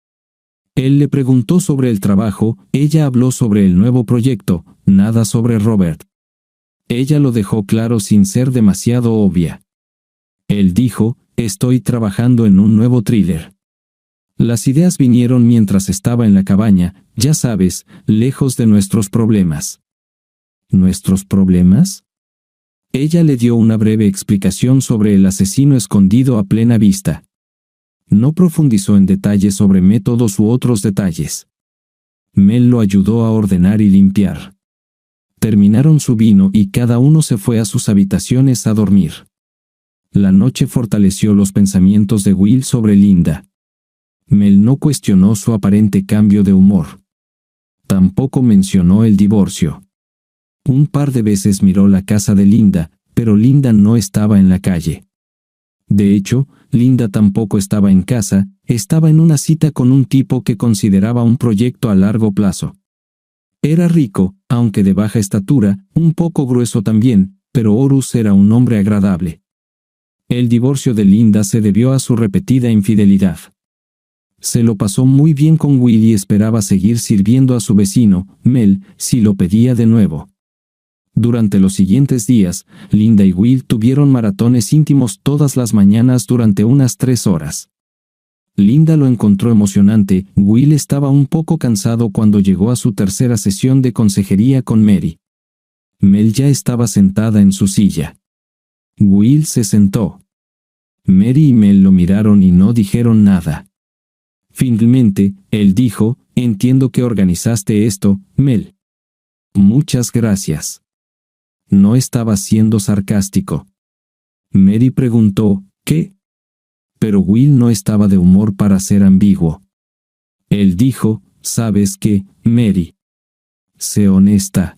Él le preguntó sobre el trabajo, ella habló sobre el nuevo proyecto, nada sobre Robert. Ella lo dejó claro sin ser demasiado obvia. Él dijo: «Estoy trabajando en un nuevo thriller». Las ideas vinieron mientras estaba en la cabaña, ya sabes, lejos de nuestros problemas. ¿Nuestros problemas? Ella le dio una breve explicación sobre el asesino escondido a plena vista. No profundizó en detalles sobre métodos u otros detalles. Mel lo ayudó a ordenar y limpiar. Terminaron su vino y cada uno se fue a sus habitaciones a dormir. La noche fortaleció los pensamientos de Will sobre Linda. Mel no cuestionó su aparente cambio de humor. Tampoco mencionó el divorcio. Un par de veces miró la casa de Linda, pero Linda no estaba en la calle. De hecho, Linda tampoco estaba en casa, estaba en una cita con un tipo que consideraba un proyecto a largo plazo. Era rico, aunque de baja estatura, un poco grueso también, pero Horus era un hombre agradable. El divorcio de Linda se debió a su repetida infidelidad. Se lo pasó muy bien con Will y esperaba seguir sirviendo a su vecino, Mel, si lo pedía de nuevo. Durante los siguientes días, Linda y Will tuvieron maratones íntimos todas las mañanas durante unas 3 horas. Linda lo encontró emocionante, Will estaba un poco cansado cuando llegó a su tercera sesión de consejería con Mary. Mel ya estaba sentada en su silla. Will se sentó. Mary y Mel lo miraron y no dijeron nada. Finalmente, él dijo: «Entiendo que organizaste esto, Mel». «Muchas gracias». No estaba siendo sarcástico. Mary preguntó: «¿Qué?». Pero Will no estaba de humor para ser ambiguo. Él dijo: ¿sabes qué, Mary? Sé honesta.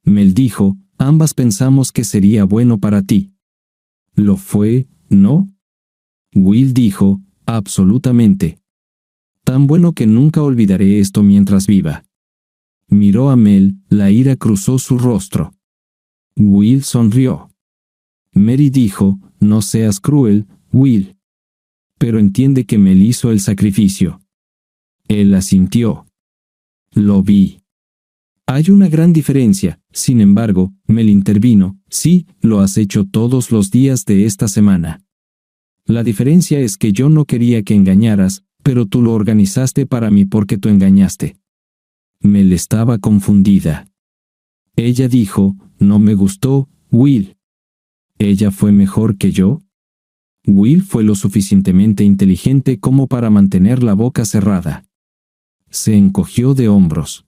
Mel dijo, ambas pensamos que sería bueno para ti. ¿Lo fue, no? Will dijo, absolutamente. Tan bueno que nunca olvidaré esto mientras viva. Miró a Mel, la ira cruzó su rostro. Will sonrió. Mary dijo, no seas cruel, Will. Pero entiende que Mel hizo el sacrificio. Él asintió. Lo vi. Hay una gran diferencia, sin embargo, Mel intervino, sí, lo has hecho todos los días de esta semana. La diferencia es que yo no quería que engañaras, pero tú lo organizaste para mí porque tú engañaste. Mel estaba confundida. Ella dijo, no me gustó, Will. ¿Ella fue mejor que yo? Will fue lo suficientemente inteligente como para mantener la boca cerrada. Se encogió de hombros.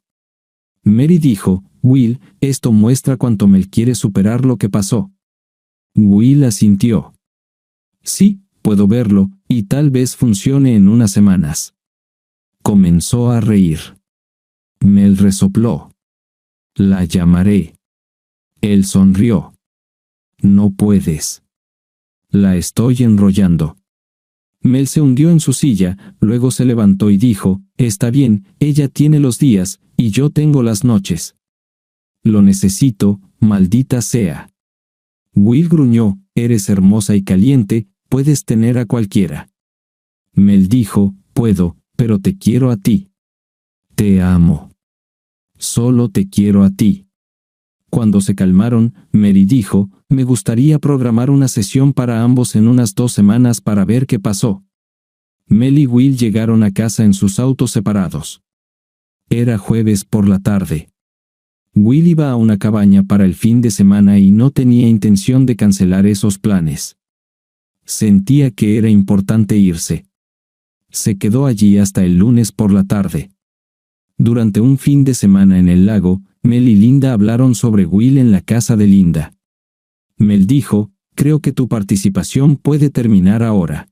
Mary dijo, Will, esto muestra cuánto Mel quiere superar lo que pasó. Will asintió. Sí, puedo verlo, y tal vez funcione en unas semanas. Comenzó a reír. Mel resopló. La llamaré. Él sonrió. No puedes. La estoy enrollando. Mel se hundió en su silla, luego se levantó y dijo, está bien, ella tiene los días, y yo tengo las noches. Lo necesito, maldita sea. Will gruñó, eres hermosa y caliente, puedes tener a cualquiera. Mel dijo, puedo, pero te quiero a ti. Te amo. Solo te quiero a ti. Cuando se calmaron, Mary dijo, me gustaría programar una sesión para ambos en unas 2 semanas para ver qué pasó. Mel y Will llegaron a casa en sus autos separados. Era jueves por la tarde. Will iba a una cabaña para el fin de semana y no tenía intención de cancelar esos planes. Sentía que era importante irse. Se quedó allí hasta el lunes por la tarde. Durante un fin de semana en el lago, Mel y Linda hablaron sobre Will en la casa de Linda. Mel dijo, creo que tu participación puede terminar ahora.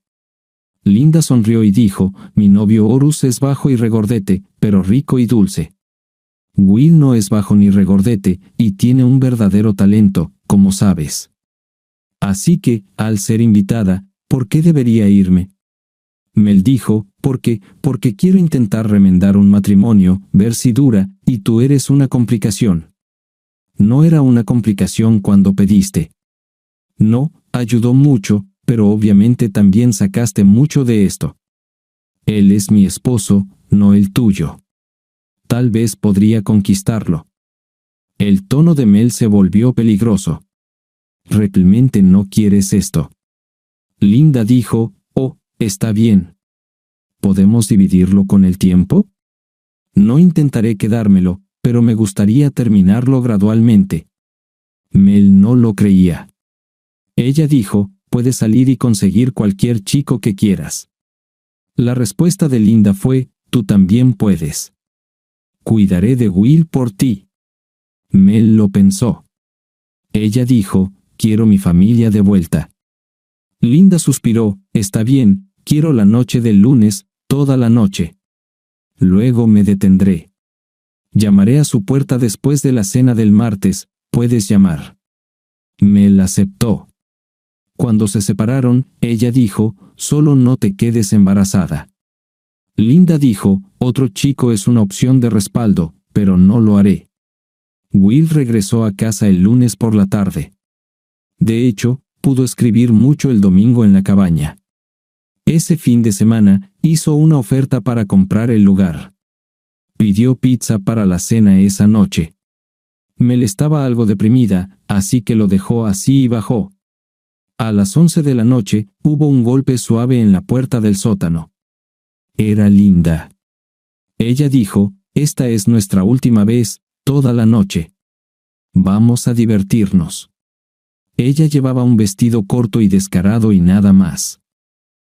Linda sonrió y dijo, mi novio Horus es bajo y regordete, pero rico y dulce. Will no es bajo ni regordete, y tiene un verdadero talento, como sabes. Así que, al ser invitada, ¿por qué debería irme? Mel dijo, porque quiero intentar remendar un matrimonio, ver si dura, y tú eres una complicación. No era una complicación cuando pediste. No, ayudó mucho, pero obviamente también sacaste mucho de esto. Él es mi esposo, no el tuyo. Tal vez podría conquistarlo. El tono de Mel se volvió peligroso. ¿Realmente no quieres esto? Linda dijo, oh, está bien. ¿Podemos dividirlo con el tiempo? No intentaré quedármelo, pero me gustaría terminarlo gradualmente. Mel no lo creía. Ella dijo, puedes salir y conseguir cualquier chico que quieras. La respuesta de Linda fue, tú también puedes. Cuidaré de Will por ti. Mel lo pensó. Ella dijo, quiero mi familia de vuelta. Linda suspiró, está bien, quiero la noche del lunes, toda la noche. Luego me detendré. Llamaré a su puerta después de la cena del martes, puedes llamar. Mel aceptó. Cuando se separaron, ella dijo, solo no te quedes embarazada. Linda dijo, otro chico es una opción de respaldo, pero no lo haré. Will regresó a casa el lunes por la tarde. De hecho, pudo escribir mucho el domingo en la cabaña. Ese fin de semana, hizo una oferta para comprar el lugar. Pidió pizza para la cena esa noche. Mel estaba algo deprimida, así que lo dejó así y bajó. A las 11 de la noche, hubo un golpe suave en la puerta del sótano. Era Linda. Ella dijo, esta es nuestra última vez, toda la noche. Vamos a divertirnos. Ella llevaba un vestido corto y descarado y nada más.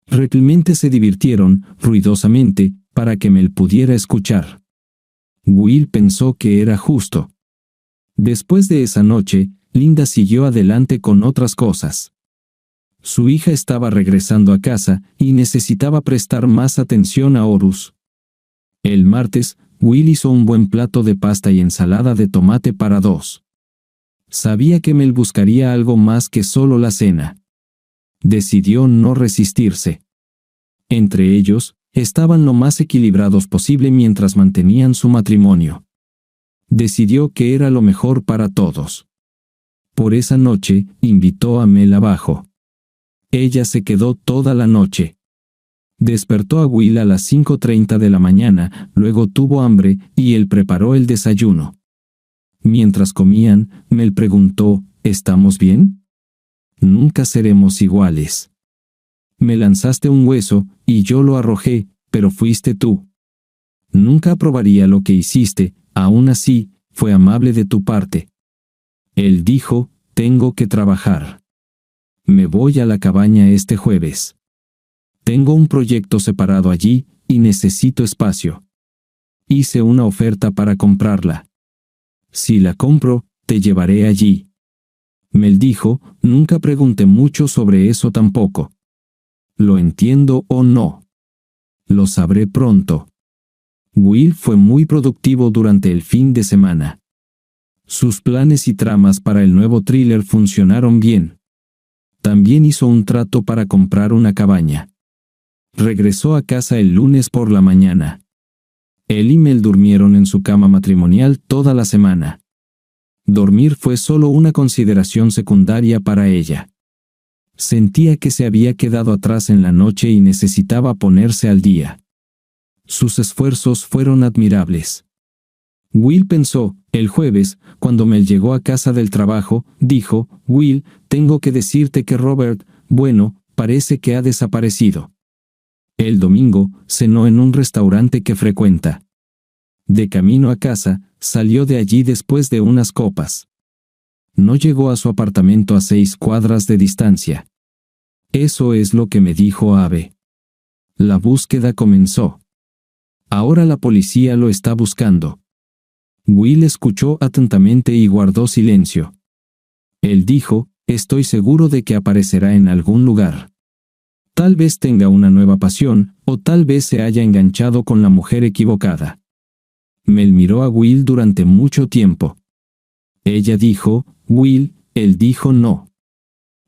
Realmente se divirtieron, ruidosamente, para que Mel pudiera escuchar. Will pensó que era justo. Después de esa noche, Linda siguió adelante con otras cosas. Su hija estaba regresando a casa y necesitaba prestar más atención a Horus. El martes, Will hizo un buen plato de pasta y ensalada de tomate para dos. Sabía que Mel buscaría algo más que solo la cena. Decidió no resistirse. Entre ellos, estaban lo más equilibrados posible mientras mantenían su matrimonio. Decidió que era lo mejor para todos. Por esa noche, invitó a Mel abajo. Ella se quedó toda la noche. Despertó a Will a las 5:30 de la mañana, luego tuvo hambre, y él preparó el desayuno. Mientras comían, Mel preguntó, ¿estamos bien? Nunca seremos iguales. Me lanzaste un hueso, y yo lo arrojé, pero fuiste tú. Nunca aprobaría lo que hiciste, aún así, fue amable de tu parte. Él dijo, tengo que trabajar. Me voy a la cabaña este jueves. Tengo un proyecto separado allí, y necesito espacio. Hice una oferta para comprarla. Si la compro, te llevaré allí. Mel dijo, nunca pregunté mucho sobre eso tampoco. ¿Lo entiendo o no? Lo sabré pronto. Will fue muy productivo durante el fin de semana. Sus planes y tramas para el nuevo thriller funcionaron bien. También hizo un trato para comprar una cabaña. Regresó a casa el lunes por la mañana. Él y Mel durmieron en su cama matrimonial toda la semana. Dormir fue solo una consideración secundaria para ella. Sentía que se había quedado atrás en la noche y necesitaba ponerse al día. Sus esfuerzos fueron admirables. Will pensó, el jueves, cuando Mel llegó a casa del trabajo, dijo, Will, tengo que decirte que Robert, bueno, parece que ha desaparecido. El domingo, cenó en un restaurante que frecuenta. De camino a casa, salió de allí después de unas copas. No llegó a su apartamento a 6 cuadras de distancia. Eso es lo que me dijo Abe. La búsqueda comenzó. Ahora la policía lo está buscando. Will escuchó atentamente y guardó silencio. Él dijo, estoy seguro de que aparecerá en algún lugar. Tal vez tenga una nueva pasión, o tal vez se haya enganchado con la mujer equivocada. Mel miró a Will durante mucho tiempo. Ella dijo, Will, él dijo no.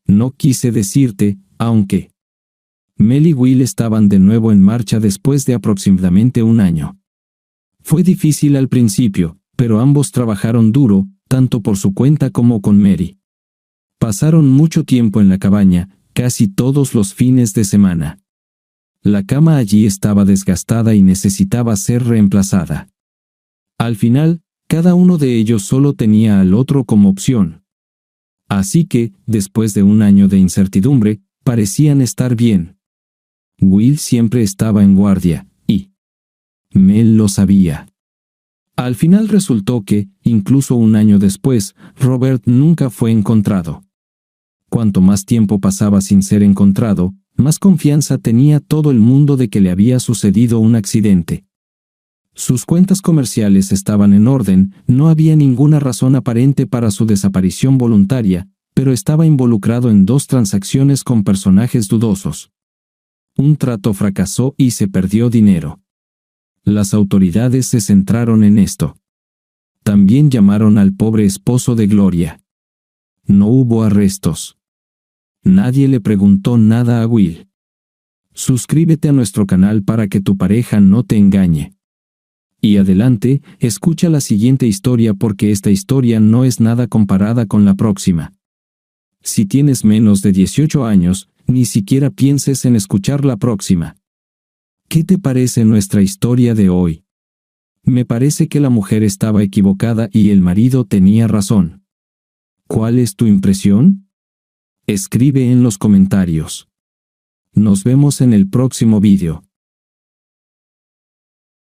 No quise decirte, aunque. Mel y Will estaban de nuevo en marcha después de aproximadamente un año. Fue difícil al principio, pero ambos trabajaron duro, tanto por su cuenta como con Mary. Pasaron mucho tiempo en la cabaña, casi todos los fines de semana. La cama allí estaba desgastada y necesitaba ser reemplazada. Al final, cada uno de ellos solo tenía al otro como opción. Así que, después de un año de incertidumbre, parecían estar bien. Will siempre estaba en guardia, y Mel lo sabía. Al final resultó que, incluso un año después, Robert nunca fue encontrado. Cuanto más tiempo pasaba sin ser encontrado, más confianza tenía todo el mundo de que le había sucedido un accidente. Sus cuentas comerciales estaban en orden, no había ninguna razón aparente para su desaparición voluntaria, pero estaba involucrado en 2 transacciones con personajes dudosos. Un trato fracasó y se perdió dinero. Las autoridades se centraron en esto. También llamaron al pobre esposo de Gloria. No hubo arrestos. Nadie le preguntó nada a Will. Suscríbete a nuestro canal para que tu pareja no te engañe. Y adelante, escucha la siguiente historia porque esta historia no es nada comparada con la próxima. Si tienes menos de 18 años, ni siquiera pienses en escuchar la próxima. ¿Qué te parece nuestra historia de hoy? Me parece que la mujer estaba equivocada y el marido tenía razón. ¿Cuál es tu impresión? Escribe en los comentarios. Nos vemos en el próximo vídeo.